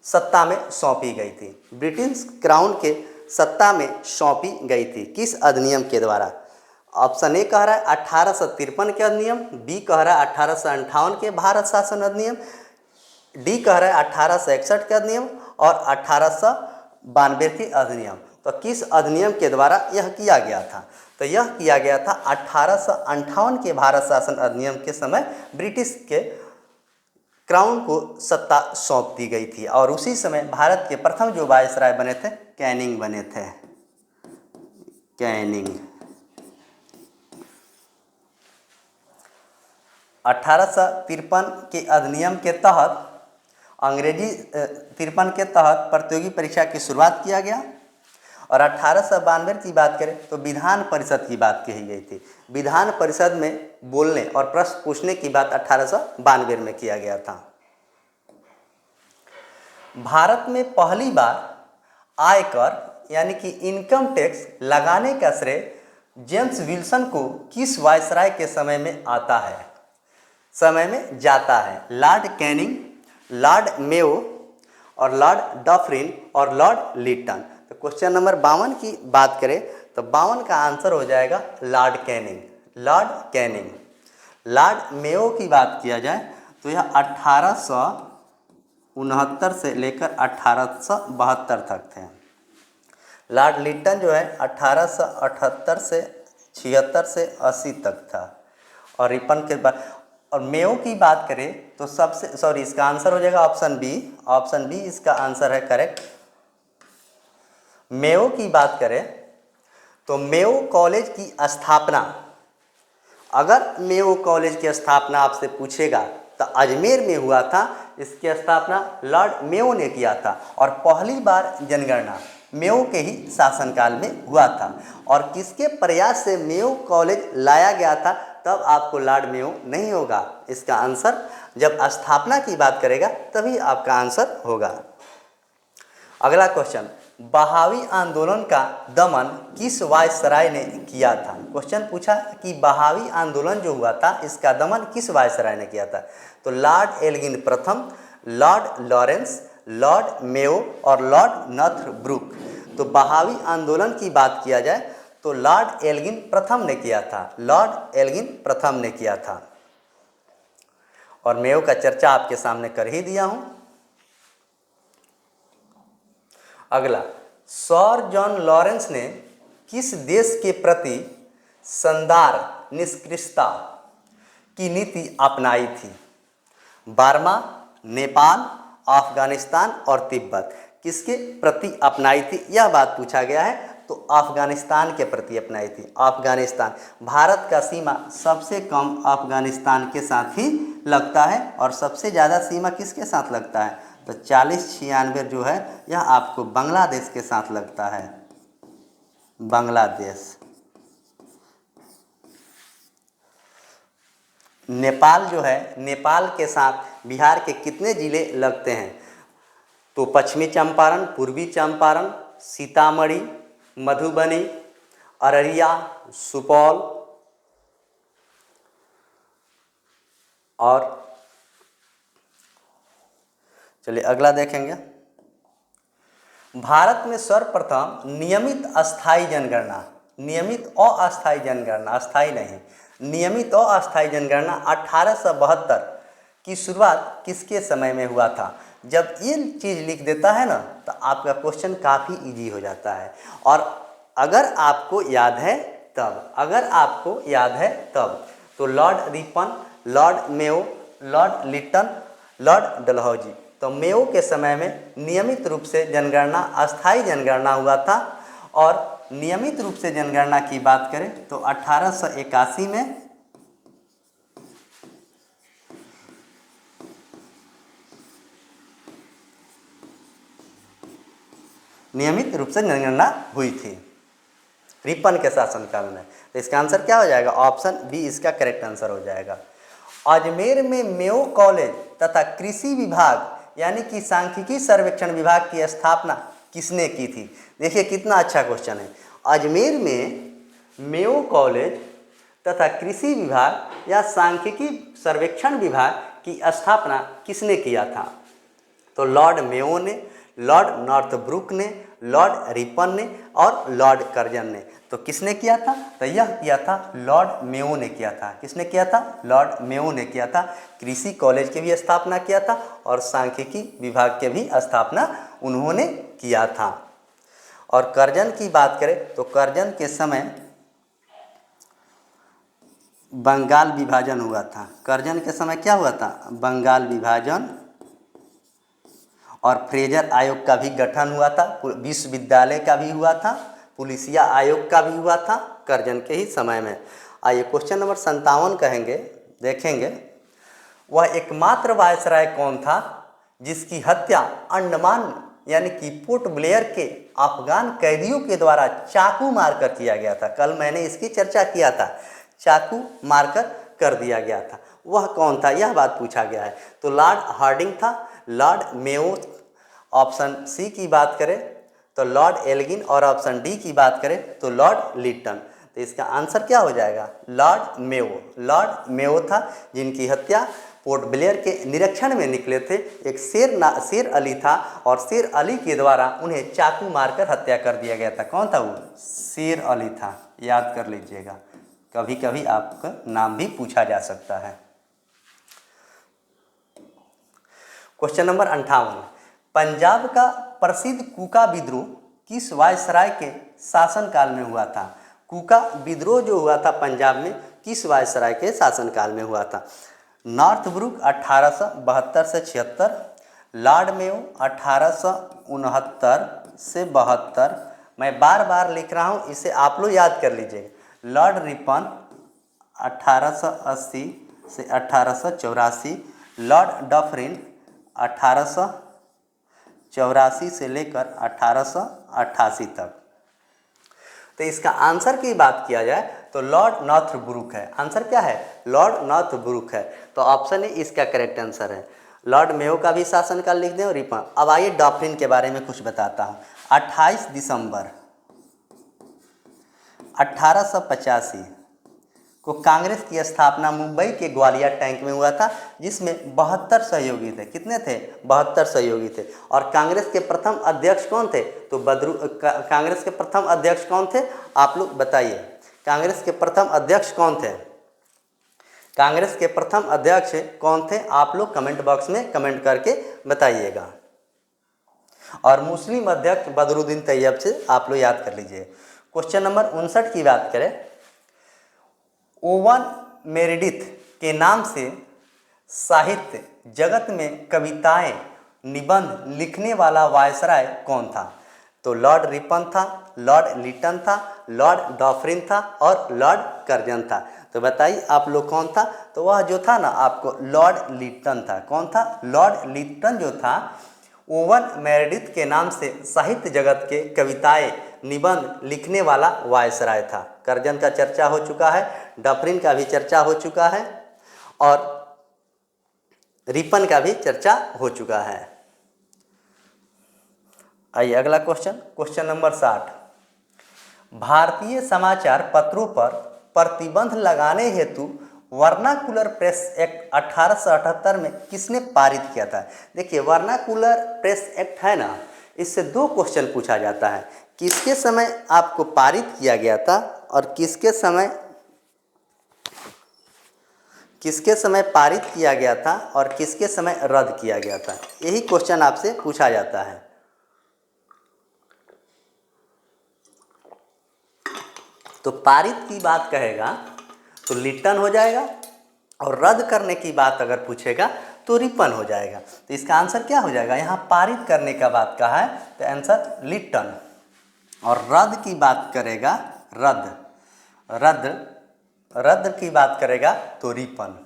सत्ता में सौंपी गई थी। ब्रिटिश क्राउन के सत्ता में सौंपी गई थी किस अधिनियम के द्वारा। ऑप्शन ए कह रहा है 1853 के अधिनियम, बी कह रहा है 1858 के भारत शासन अधिनियम, डी कह रहा है 1861 के अधिनियम और 1892 के अधिनियम। तो किस अधिनियम के द्वारा यह किया गया था। तो यह किया गया था 1858 के भारत शासन अधिनियम के समय ब्रिटिश के क्राउन को सत्ता सौंप दी गई थी, और उसी समय भारत के प्रथम जो वायसराय बने थे कैनिंग बने थे, कैनिंग। 1853 के अधिनियम के तहत अंग्रेजी 53 के तहत प्रतियोगी परीक्षा की शुरुआत किया गया, और 1892 की बात करें तो विधान परिषद की बात कही गई थी। विधान परिषद में बोलने और प्रश्न पूछने की बात 1892 में किया गया था। भारत में पहली बार आयकर यानी कि इनकम टैक्स लगाने का श्रेय जेम्स विल्सन को किस वायसराय के समय में आता है, समय में जाता है। लॉर्ड कैनिंग, लॉर्ड मेयो और लॉर्ड डफरिन और लॉर्ड लिटन। तो क्वेश्चन नंबर 52 की बात करें तो 52 का आंसर हो जाएगा Lord Canning, Lord Canning. Lord Mayo की बात किया जाए तो यह 1869 से लेकर 1872 तक थे। लॉर्ड लिटन जो है 1878 से 76 से 80 तक था। और रिपन के बाद और मेयो की बात करें तो इसका आंसर हो जाएगा ऑप्शन बी। ऑप्शन बी इसका आंसर है करेक्ट। मेयो की बात करें तो मेयो कॉलेज की स्थापना, अगर मेयो कॉलेज की स्थापना आपसे पूछेगा तो अजमेर में हुआ था। इसकी स्थापना लॉर्ड मेयो ने किया था, और पहली बार जनगणना मेयो के ही शासनकाल में हुआ था। और किसके प्रयास से मेयो कॉलेज लाया गया था तब आपको लॉर्ड मेयो नहीं होगा। इसका आंसर जब स्थापना की बात करेगा तभी आपका आंसर होगा। अगला क्वेश्चन, बहावी आंदोलन का दमन किस वायसराय ने किया था। क्वेश्चन पूछा कि बहावी आंदोलन जो हुआ था इसका दमन किस वायसराय ने किया था। तो लॉर्ड एल्गिन प्रथम, लॉर्ड लॉरेंस, लॉर्ड मेयो और लॉर्ड नॉर्थब्रुक। तो बहावी आंदोलन की बात किया जाए तो लॉर्ड एल्गिन प्रथम ने किया था, लॉर्ड एल्गिन प्रथम ने किया था। और मेयो का चर्चा आपके सामने कर ही दिया हूं। अगला, सर जॉन लॉरेंस ने किस देश के प्रति शानदार निष्क्रियता की नीति अपनाई थी। बर्मा, नेपाल, अफगानिस्तान और तिब्बत किसके प्रति अपनाई थी, यह बात पूछा गया है। तो तो अफगानिस्तान के प्रति अपनाई थी। अफगानिस्तान, भारत का सीमा सबसे कम अफगानिस्तान के साथ ही लगता है और सबसे ज़्यादा सीमा किसके साथ लगता है, तो 4096 जो है यह आपको बांग्लादेश के साथ लगता है, बांग्लादेश। नेपाल जो है, नेपाल के साथ बिहार के कितने ज़िले लगते हैं, तो पश्चिमी चंपारण, पूर्वी चंपारण, सीतामढ़ी, मधुबनी, अररिया, सुपौल और चलिए अगला देखेंगे। भारत में सर्वप्रथम नियमित अस्थायी जनगणना, नियमित और अस्थायी जनगणना, अस्थायी नहीं, नियमित और अस्थायी जनगणना 1872 की शुरुआत किसके समय में हुआ था। जब ये चीज़ लिख देता है ना तो आपका क्वेश्चन काफ़ी इजी हो जाता है। और अगर आपको याद है तब, अगर आपको याद है तब, तो Lord Ripon, Lord Mayo, Lord Lytton, Lord Dalhousie, तो मेयो के समय में नियमित रूप से जनगणना, अस्थायी जनगणना हुआ था। और नियमित रूप से जनगणना की बात करें तो 1881 में नियमित रूप से जनगणना हुई थी रिपन के शासनकाल में। तो इसका आंसर क्या हो जाएगा, ऑप्शन बी इसका करेक्ट आंसर हो जाएगा। अजमेर में मेयो कॉलेज तथा कृषि विभाग यानी कि सांख्यिकी सर्वेक्षण विभाग की स्थापना किसने की थी। देखिए कितना अच्छा क्वेश्चन है। अजमेर में मेयो कॉलेज तथा कृषि विभाग या सांख्यिकी सर्वेक्षण विभाग की स्थापना किसने किया था, तो लॉर्ड मेयो ने, लॉर्ड नॉर्थब्रुक ने, लॉर्ड रिपन ने और लॉर्ड कर्जन ने। तो किसने किया था, तो यह किया था लॉर्ड मेयो ने किया था। किसने किया था, लॉर्ड मेयो ने किया था। कृषि कॉलेज की भी स्थापना किया था और सांख्यिकी विभाग के भी स्थापना उन्होंने किया था। और कर्जन की बात करें तो कर्जन के समय बंगाल विभाजन हुआ था। कर्जन के समय क्या हुआ था, बंगाल विभाजन। और फ्रेजर आयोग का भी गठन हुआ था, विश्वविद्यालय का भी हुआ था, पुलिसिया आयोग का भी हुआ था कर्जन के ही समय में। आइए क्वेश्चन नंबर 57 कहेंगे, देखेंगे। वह एकमात्र वायसराय कौन था जिसकी हत्या अंडमान यानी कि पोर्ट ब्लेयर के अफगान कैदियों के द्वारा चाकू मारकर किया गया था। कल मैंने इसकी चर्चा किया था, चाकू मारकर कर दिया गया था। वह कौन था, यह बात पूछा गया है। तो लॉर्ड हार्डिंग था, लॉर्ड मेयो, ऑप्शन सी की बात करें तो लॉर्ड एल्गिन, और ऑप्शन डी की बात करें तो लॉर्ड लिटन। तो इसका आंसर क्या हो जाएगा, लॉर्ड मेयो। लॉर्ड मेयो था जिनकी हत्या पोर्ट ब्लेयर के निरीक्षण में निकले थे। एक शेर अली था और शेर अली के द्वारा उन्हें चाकू मारकर हत्या कर दिया गया था। कौन था वो, शेर अली था, याद कर लीजिएगा, कभी कभी आपका नाम भी पूछा जा सकता है। क्वेश्चन नंबर 58, पंजाब का प्रसिद्ध कूका विद्रोह किस वायसराय के शासनकाल में हुआ था। कूका विद्रोह जो हुआ था पंजाब में किस वायसराय के शासनकाल में हुआ था। नॉर्थब्रुक 1872 से 76, लॉर्ड मेयो 1869 से 72, मैं बार बार लिख रहा हूँ, इसे आप लोग याद कर लीजिएगा। लॉर्ड रिपन 1880 से 1884, लॉर्ड डफरिन 1884 से लेकर 1888 तक। तो इसका आंसर की बात किया जाए तो लॉर्ड नॉर्थब्रुक है। आंसर क्या है, लॉर्ड नॉर्थब्रुक है। तो ऑप्शन ए इसका करेक्ट आंसर है। लॉर्ड मेयो का भी शासनकाल लिख दें और रिपन। अब आइए डॉफरिन के बारे में कुछ बताता हूँ। 28 दिसंबर 1885 को कांग्रेस की स्थापना मुंबई के ग्वालियर टैंक में हुआ था, जिसमें 72 सहयोगी थे। कितने थे, 72 सहयोगी थे। और कांग्रेस के प्रथम अध्यक्ष कौन थे, तो कांग्रेस के प्रथम अध्यक्ष कौन थे, आप लोग बताइए। कांग्रेस के प्रथम अध्यक्ष कौन थे, कांग्रेस के प्रथम अध्यक्ष कौन थे, आप लोग कमेंट बॉक्स में कमेंट करके बताइएगा। और मुस्लिम अध्यक्ष बदरुद्दीन तैयब से आप लोग याद कर लीजिए। क्वेश्चन नंबर 59 की बात करें, ओवन मेरेडिथ के नाम से साहित्य जगत में कविताएं, निबंध लिखने वाला वायसराय कौन था। तो लॉर्ड रिपन था, लॉर्ड लिटन था, लॉर्ड डॉफ्रिन था और लॉर्ड कर्जन था। तो बताइए आप लोग कौन था? तो वह जो था ना आपको लॉर्ड लिटन था। कौन था? लॉर्ड लिटन जो था ओवन मेरेडिथ के नाम से साहित्य जगत के कविताएं निबंध लिखने वाला वायसराय था। कर्जन का चर्चा हो चुका है, डॉफ्रिन का भी चर्चा हो चुका है और रिपन का भी चर्चा हो चुका है। आइए अगला क्वेश्चन, क्वेश्चन नंबर 60। भारतीय समाचार पत्रों पर प्रतिबंध लगाने हेतु वर्नाकुलर प्रेस एक्ट 1878 में किसने पारित किया था? देखिए वर्नाकुलर प्रेस एक्ट है ना, इससे दो क्वेश्चन पूछा जाता है, किसके समय आपको पारित किया गया था और किसके समय पारित किया गया था और किसके समय रद्द किया गया था। यही क्वेश्चन आपसे पूछा जाता है। तो पारित की बात कहेगा तो लिटन हो जाएगा और रद्द करने की बात अगर पूछेगा तो रिपन हो जाएगा। तो इसका आंसर क्या हो जाएगा? यहाँ पारित करने का बात कहा है तो आंसर लिटन, और रद्द की बात करेगा रद्द की बात करेगा तो रिपन।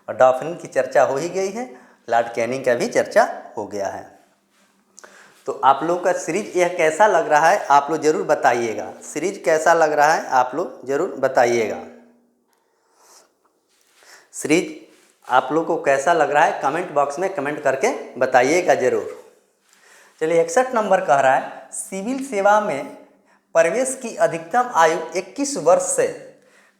और डॉफ्रिन की चर्चा हो ही गई है, लॉर्ड कैनिंग का भी चर्चा हो गया है। तो आप लोग का सीरीज यह कैसा लग रहा है आप लोग जरूर बताइएगा। सीरीज कैसा लग रहा है आप लोग जरूर बताइएगा। सीरीज आप लोग को कैसा लग रहा है कमेंट बॉक्स में कमेंट करके बताइएगा जरूर। चलिए 61 नंबर कह रहा है सिविल सेवा में प्रवेश की अधिकतम आयु 21 वर्ष से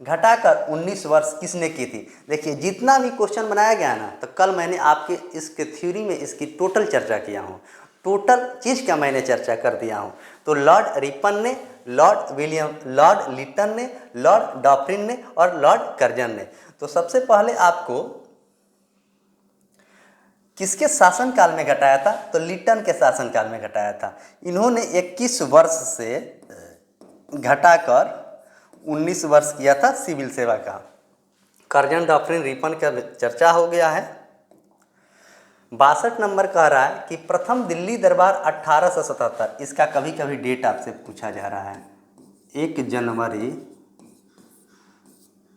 घटाकर 19 वर्ष किसने की थी? देखिए जितना भी क्वेश्चन बनाया गया ना, तो कल मैंने आपके इसके थ्योरी में इसकी टोटल चर्चा किया हूँ, टोटल चीज़ का मैंने चर्चा कर दिया हूँ। तो लॉर्ड रिपन ने, लॉर्ड लिटन ने, लॉर्ड डॉफ्रिन ने और लॉर्ड कर्जन ने। तो सबसे पहले आपको किसके शासनकाल में घटाया था? तो लिटन के शासनकाल में घटाया था। इन्होंने 21 वर्ष से घटाकर 19 वर्ष किया था सिविल सेवा का। कर्जन डॉफ्रिन रिपन का चर्चा हो गया है। 62 नंबर कह रहा है कि प्रथम दिल्ली दरबार 1877, इसका कभी कभी डेट आपसे पूछा जा रहा है। 1 जनवरी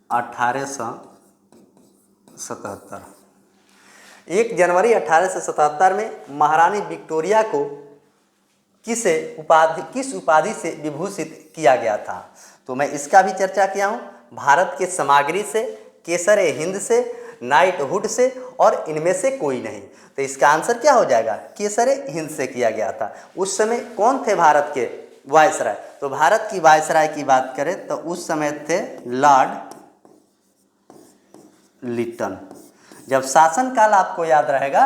1877। 1 जनवरी 1877 में महारानी विक्टोरिया को किस उपाधि से विभूषित किया गया था? तो मैं इसका भी चर्चा किया हूँ। भारत के सामग्री से, केसर हिंद से, नाइटहुड से और इनमें से कोई नहीं। तो इसका आंसर क्या हो जाएगा? केसर हिंद से किया गया था। उस समय कौन थे भारत के वायसराय? तो भारत की वायसराय की बात करें तो उस समय थे लॉर्ड लिटन। जब शासनकाल आपको याद रहेगा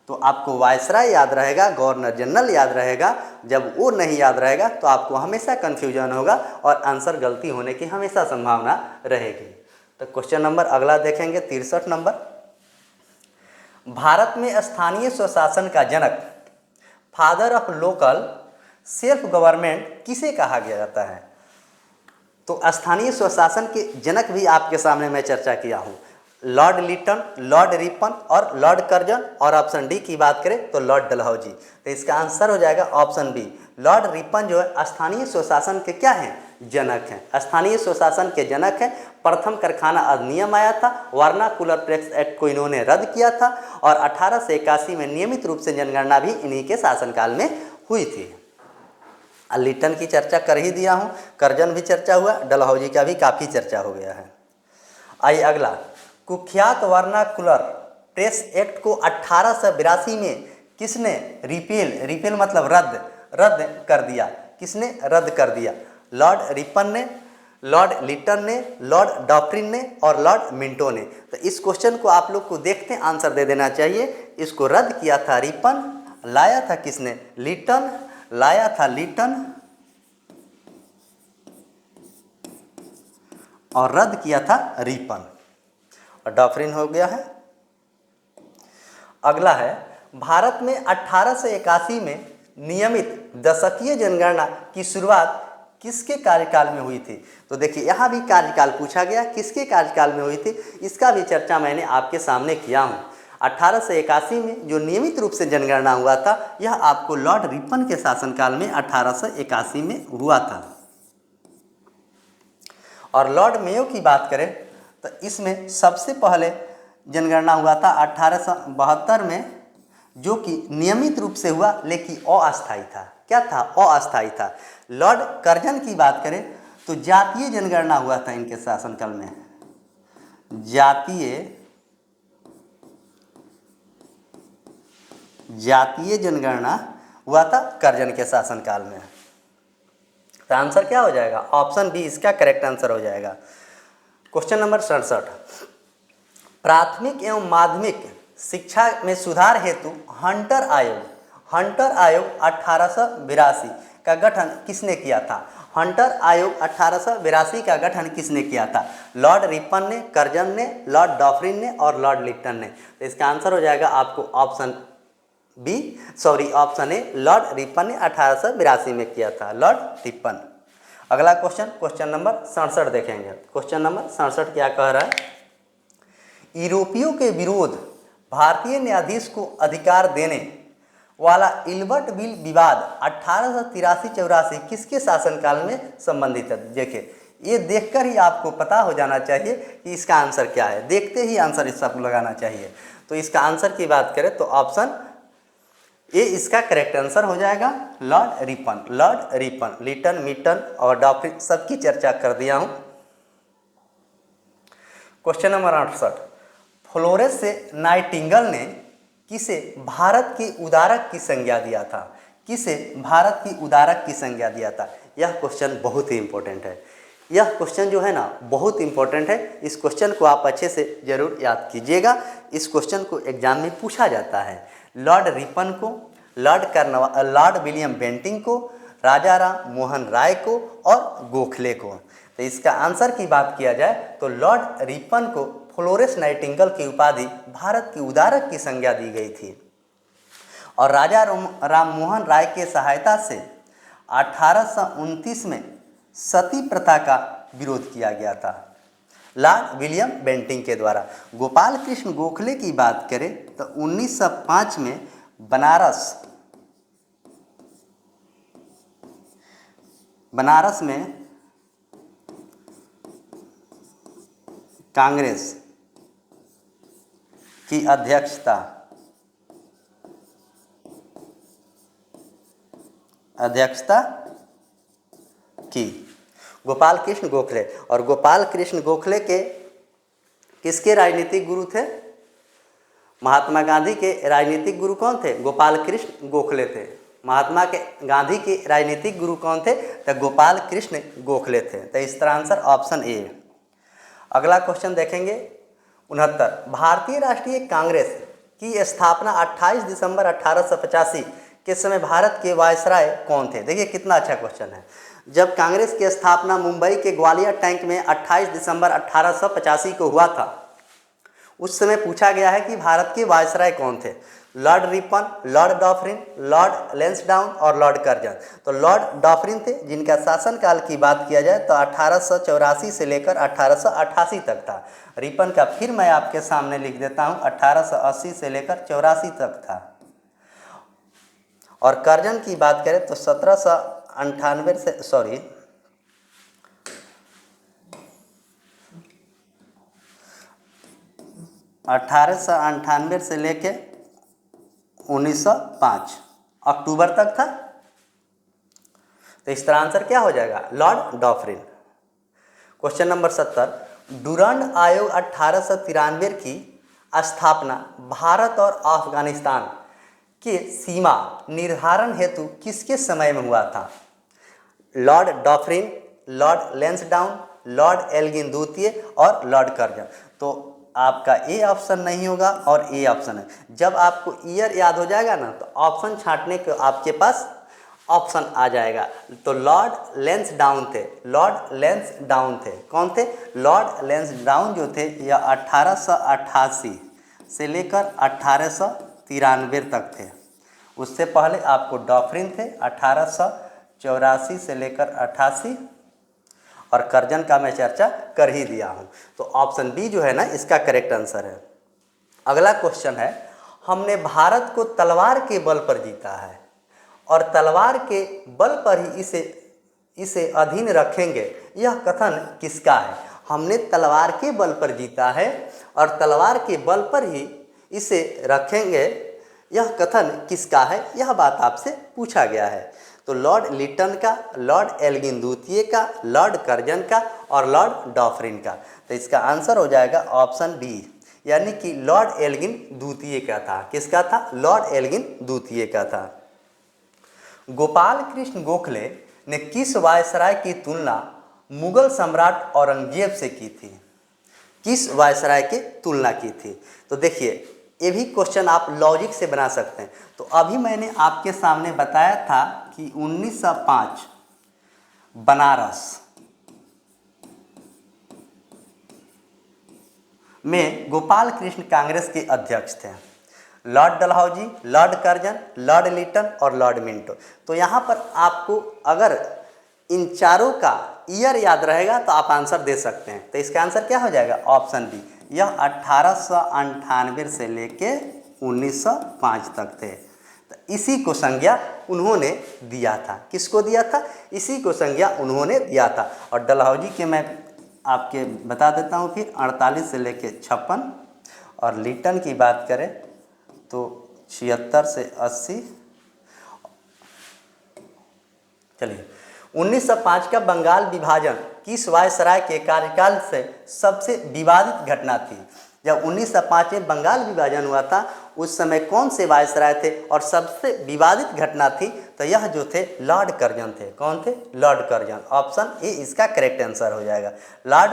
तो आपको वायसराय याद रहेगा, गवर्नर जनरल याद रहेगा। जब वो नहीं याद रहेगा तो आपको हमेशा कन्फ्यूजन होगा और आंसर गलती होने की हमेशा संभावना रहेगी। तो क्वेश्चन नंबर अगला देखेंगे 63 नंबर। भारत में स्थानीय स्वशासन का जनक, father of local self government किसे कहा गया जाता है? तो स्थानीय स्वशासन के जनक भी आपके सामने मैं चर्चा किया हूँ, लॉर्ड लिटन, लॉर्ड रिपन और लॉर्ड कर्जन। और ऑप्शन डी की बात करें तो लॉर्ड डलहौजी। तो इसका आंसर हो जाएगा ऑप्शन बी। लॉर्ड रिपन जो है स्थानीय स्वशासन के क्या हैं? जनक हैं। स्थानीय स्वशासन के जनक हैं। प्रथम कारखाना अधिनियम आया था, वर्नाकुलर प्रेस एक्ट को इन्होंने रद्द किया था और 1881 में नियमित रूप से जनगणना भी इन्हीं के शासनकाल में हुई थी। लिटन की चर्चा कर ही दिया हूँ, कर्जन भी चर्चा हुआ, डलहौजी का भी काफ़ी चर्चा हो गया है। आइए अगला, कुख्यात वर्नाकुलर प्रेस एक्ट को 1882 में किसने रिपेल मतलब रद्द कर दिया? किसने रद्द कर दिया? लॉर्ड रिपन ने, लॉर्ड लिटन ने, लॉर्ड डॉफ्रिन ने और लॉर्ड मिंटो ने। तो इस क्वेश्चन को आप लोग को देखते हैं, आंसर दे देना चाहिए। इसको रद्द किया था रिपन, लाया था किसने? लिटन, लाया था लिटन और रद्द किया था रिपन। और डॉफ्रिन हो गया है। अगला है, भारत में 1881 में नियमित दशकीय जनगणना की शुरुआत किसके कार्यकाल में हुई थी? तो देखिए यहाँ भी कार्यकाल पूछा गया, किसके कार्यकाल में हुई थी? इसका भी चर्चा मैंने आपके सामने किया हूँ। 1881 में जो नियमित रूप से जनगणना हुआ था यह आपको लॉर्ड रिपन के शासनकाल में 1881 में हुआ था। और लॉर्ड मेयो की बात करें तो इसमें सबसे पहले जनगणना हुआ था 1872 में, जो कि नियमित रूप से हुआ लेकिन अस्थायी था। क्या था? अस्थायी था। लॉर्ड कर्जन की बात करें तो जातीय जनगणना हुआ था इनके शासनकाल में, जातीय जनगणना हुआ था कर्जन के शासनकाल में। तो आंसर क्या हो जाएगा? ऑप्शन बी इसका करेक्ट आंसर हो जाएगा। क्वेश्चन नंबर 67, प्राथमिक एवं माध्यमिक शिक्षा में सुधार हेतु हंटर आयोग 1882 का गठन किसने किया था? हंटर आयोग 1882 का गठन किसने किया था? लॉर्ड रिपन ने, कर्जन ने, लॉर्ड डॉफरिन ने और लॉर्ड लिट्टन ने। तो इसका आंसर हो जाएगा आपको ऑप्शन ए, लॉर्ड रिपन ने 1882 में किया था, लॉर्ड रिपन। अगला क्वेश्चन नंबर 67 देखेंगे। क्वेश्चन नंबर 67 क्या कह रहा है? यूरोपियों के विरोध भारतीय न्यायाधीश को अधिकार देने वाला इल्बर्ट बिल विवाद 1883-84 किसके शासनकाल में संबंधित है? देखिए, ये देखकर ही आपको पता हो जाना चाहिए कि इसका आंसर क्या है, देखते ही आंसर इस सबको लगाना चाहिए। तो इसका आंसर की बात करें तो ऑप्शन ए इसका करेक्ट आंसर हो जाएगा, लॉर्ड रिपन। लिटन, मिटन और डॉफरिन सबकी चर्चा कर दिया हूँ। क्वेश्चन नंबर 68, फ्लोरेंस से नाइटिंगेल ने किसे भारत के उदारक की संज्ञा दिया था? किसे भारत की उदारक की संज्ञा दिया था? यह क्वेश्चन बहुत ही इंपॉर्टेंट है। यह क्वेश्चन जो है ना बहुत इंपॉर्टेंट है। इस क्वेश्चन को आप अच्छे से जरूर याद कीजिएगा। इस क्वेश्चन को एग्जाम में पूछा जाता है। लॉर्ड रिपन को, लॉर्ड विलियम बेंटिंग को, राजा राम मोहन राय को और गोखले को। तो इसका आंसर की बात किया जाए तो लॉर्ड रिपन को फ्लोरेंस नाइटिंगेल की उपाधि भारत की उदारक की संज्ञा दी गई थी और राजा राम मोहन राय के सहायता से 1829 में सती प्रथा का विरोध किया गया था लॉर्ड विलियम बेंटिंग के द्वारा। गोपाल कृष्ण गोखले की बात करें तो 1905 में बनारस में कांग्रेस की अध्यक्षता की गोपाल कृष्ण गोखले। और गोपाल कृष्ण गोखले के किसके राजनीतिक गुरु थे? महात्मा गांधी के राजनीतिक गुरु कौन थे? गोपाल कृष्ण गोखले थे। महात्मा के गांधी के राजनीतिक गुरु कौन थे? तो गोपाल कृष्ण गोखले थे। तो इसका आंसर ऑप्शन ए। अगला क्वेश्चन देखेंगे 69, भारतीय राष्ट्रीय कांग्रेस की स्थापना 28 दिसंबर 1885 के समय भारत के वायसराय कौन थे? देखिए कितना अच्छा क्वेश्चन है। जब कांग्रेस की स्थापना मुंबई के ग्वालियर टैंक में 28 दिसंबर 1885 को हुआ था, उस समय पूछा गया है कि भारत के वायसराय कौन थे? Lord Ripon, lord Dufferin, lord Lansdowne और लॉर्ड कर्जन। तो लॉर्ड डॉफरिन थे, जिनका शासनकाल की बात किया जाए तो 1884 से लेकर 1888 तक था। रिपन का फिर मैं आपके सामने लिख देता हूँ, 1880 से लेकर 84 तक था। और कर्जन की बात करें तो 1798 से 1898 से लेके 1905 अक्टूबर तक था। तो इसका आंसर क्या हो जाएगा? लॉर्ड डॉफरिन। क्वेश्चन नंबर 70, डुरंड आयोग 1893 की स्थापना भारत और अफगानिस्तान के सीमा निर्धारण हेतु किसके समय में हुआ था? Lord Dufferin, lord Lansdowne, lord Elgin द्वितीय और लॉर्ड कर्जन। तो आपका ए ऑप्शन नहीं होगा और ए ऑप्शन है। जब आपको ईयर याद हो जाएगा ना तो ऑप्शन छांटने के आपके पास ऑप्शन आ जाएगा। तो लॉर्ड लैंसडाउन थे, लॉर्ड लैंसडाउन थे। कौन थे? लॉर्ड लैंसडाउन जो थे यह 1888 से लेकर 1893 तक थे। उससे पहले आपको डॉफरिन थे 1884 से लेकर 88 और कर्जन का मैं चर्चा कर ही दिया हूँ। तो ऑप्शन बी जो है ना इसका करेक्ट आंसर है। अगला क्वेश्चन है, हमने भारत को तलवार के बल पर जीता है और तलवार के बल पर ही इसे अधीन रखेंगे, यह कथन किसका है? हमने तलवार के बल पर जीता है और तलवार के बल पर ही इसे रखेंगे, यह कथन किसका है? यह बात आपसे पूछा गया है। तो लॉर्ड लिटन का, लॉर्ड एल्गिन द्वितीय का, लॉर्ड कर्जन का और लॉर्ड डॉफरिन का। तो इसका आंसर हो जाएगा ऑप्शन बी, यानी कि लॉर्ड एल्गिन द्वितीय का था। किसका था? लॉर्ड एल्गिन द्वितीय का था। गोपाल कृष्ण गोखले ने किस वायसराय की तुलना मुगल सम्राट औरंगजेब से की थी? किस वायसराय की तुलना की थी? तो देखिए, ये भी क्वेश्चन आप लॉजिक से बना सकते हैं। तो अभी मैंने आपके सामने बताया था कि 1905 बनारस में गोपाल कृष्ण कांग्रेस के अध्यक्ष थे। Lord Dalhousie, Lord Curzon, Lord Lytton और लॉर्ड मिंटो। तो यहाँ पर आपको अगर इन चारों का ईयर याद रहेगा तो आप आंसर दे सकते हैं। तो इसका आंसर क्या हो जाएगा? Option B. यह 1898 से लेके 1905 तक थे। तो इसी को संज्ञा उन्होंने दिया था। किसको दिया था? इसी को संज्ञा उन्होंने दिया था। और डलहौजी के मैं आपके बता देता हूँ फिर 48 से लेके 56, और लिटन की बात करें तो 76 से 80। चलिए, 1905 का बंगाल विभाजन किस वायसराय के कार्यकाल से सबसे विवादित घटना थी? जब 1905 में बंगाल विभाजन हुआ था उस समय कौन से वायसराय थे और सबसे विवादित घटना थी? तो यह जो थे लॉर्ड कर्जन थे। कौन थे? Lord Curzon. ऑप्शन ए इसका करेक्ट आंसर हो जाएगा। लॉर्ड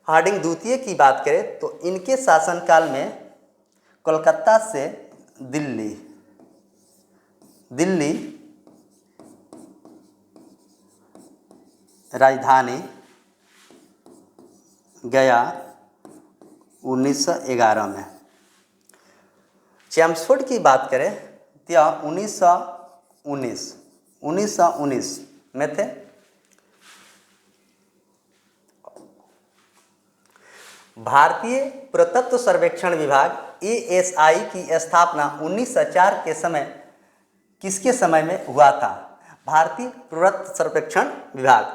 हार्डिंग द्वितीय की बात करें तो इनके शासनकाल में कोलकाता से दिल्ली राजधानी गया 1911 में। चेम्सफोर्ड की बात करें तो 1919 में थे। भारतीय पुरातत्व सर्वेक्षण विभाग ASI की स्थापना 1904 के समय किसके समय में हुआ था? भारतीय पुरातत्व सर्वेक्षण विभाग।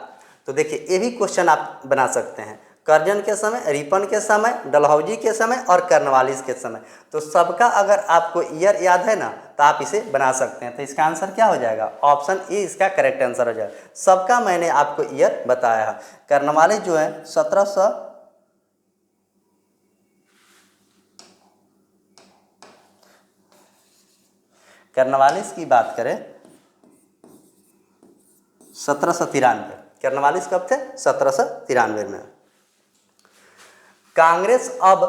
तो देखिए, ये भी क्वेश्चन आप बना सकते हैं। कर्जन के समय, रिपन के समय, डलहौजी के समय और कर्नवालिस के समय। तो सबका अगर आपको ईयर याद है ना तो आप इसे बना सकते हैं। तो इसका आंसर क्या हो जाएगा? ऑप्शन ए इसका करेक्ट आंसर हो जाएगा। सबका मैंने आपको ईयर बताया है। कर्नवालिस जो है 1700 कर्नवालिस की बात करें 1793। कर्नवालिस कब थे? 1793 में। कांग्रेस अब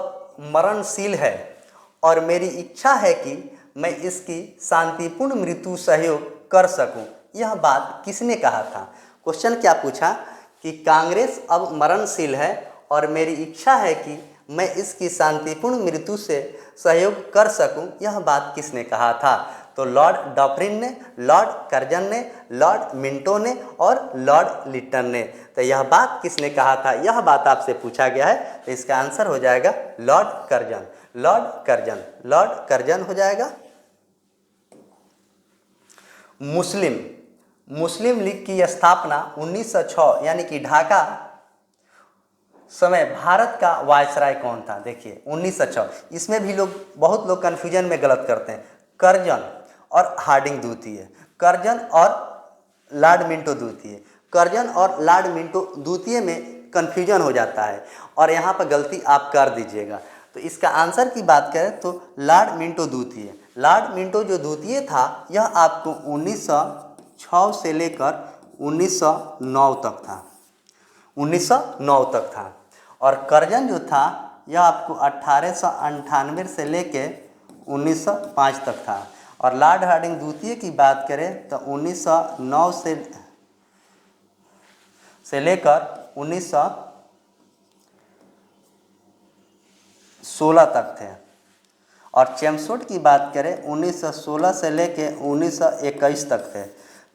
मरणशील है और मेरी इच्छा है कि मैं इसकी शांतिपूर्ण मृत्यु सहयोग कर सकूं, यह बात किसने कहा था? क्वेश्चन क्या पूछा कि कांग्रेस अब मरणशील है और मेरी इच्छा है कि मैं इसकी शांतिपूर्ण मृत्यु से सहयोग कर सकूं, यह बात किसने कहा था? तो लॉर्ड डॉफरिन ने, लॉर्ड कर्जन ने, लॉर्ड मिंटो ने और लॉर्ड लिटन ने। तो यह बात किसने कहा था? यह बात आपसे पूछा गया है। तो इसका आंसर हो जाएगा Lord Curzon. Lord Curzon, Lord Curzon हो जाएगा। मुस्लिम लीग की स्थापना 1906 यानी कि ढाका समय भारत का वायसराय कौन था? देखिए 1906। इसमें भी बहुत लोग कन्फ्यूजन में गलत करते हैं। कर्जन और हार्डिंग द्वितीय, कर्जन और लॉर्ड मिंटो द्वितीय। कर्जन और लॉर्ड मिंटो द्वितीय में कन्फ्यूजन हो जाता है और यहाँ पर गलती आप कर दीजिएगा। तो इसका आंसर की बात करें तो लॉर्ड मिंटो द्वितीय। लॉर्ड मिंटो जो द्वितीय था यह आपको 1906 से लेकर 1909 तक था। 1909 तक था। और कर्जन जो था यह आपको 1898 से लेके 1905 तक था। और लॉर्ड हार्डिंग द्वितीय की बात करें तो 1909 से लेकर 1916 तक थे। और चेम्सफोर्ड की बात करें 1916 से लेकर 1921 तक थे।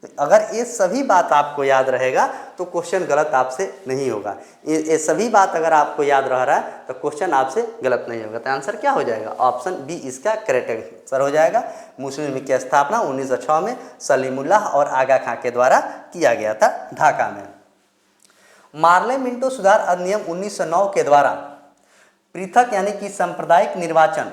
तो अगर ये सभी बात आपको याद रहेगा तो क्वेश्चन गलत आपसे नहीं होगा। ये सभी बात अगर आपको याद रह रहा है तो क्वेश्चन आपसे गलत नहीं होगा। तो आंसर क्या हो जाएगा? ऑप्शन बी इसका करेक्ट आंसर हो जाएगा। मुस्लिम लीग की स्थापना 1906 में सलीमुल्लाह और आगा खां के द्वारा किया गया था ढाका में। मार्ले मिंटो सुधार अधिनियम 1909 के द्वारा पृथक यानी कि सांप्रदायिक निर्वाचन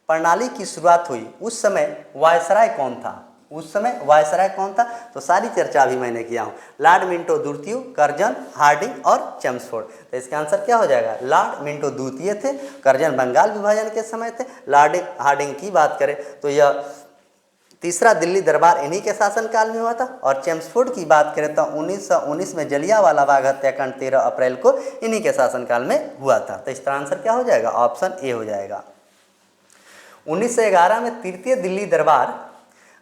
प्रणाली की शुरुआत हुई, उस समय वायसराय कौन था? उस समय वायसराय कौन था? तो सारी चर्चा अभी मैंने किया हूँ। लॉर्ड मिंटो द्वितीय, कर्जन, हार्डिंग और चेम्सफोर्ड। तो इसका आंसर क्या हो जाएगा? लॉर्ड मिंटो द्वितीय थे, कर्जन बंगाल विभाजन के समय थे, लॉर्ड हार्डिंग की बात करें तो यह तीसरा दिल्ली दरबार इन्हीं के शासनकाल में हुआ था, और चेम्सफोर्ड की बात करें तो 1919 में जलियांवाला बाग हत्याकांड 13 अप्रैल को इन्हीं के शासनकाल में हुआ था। तो इसका आंसर क्या हो जाएगा? ऑप्शन ए हो जाएगा। 1911 में तृतीय दिल्ली दरबार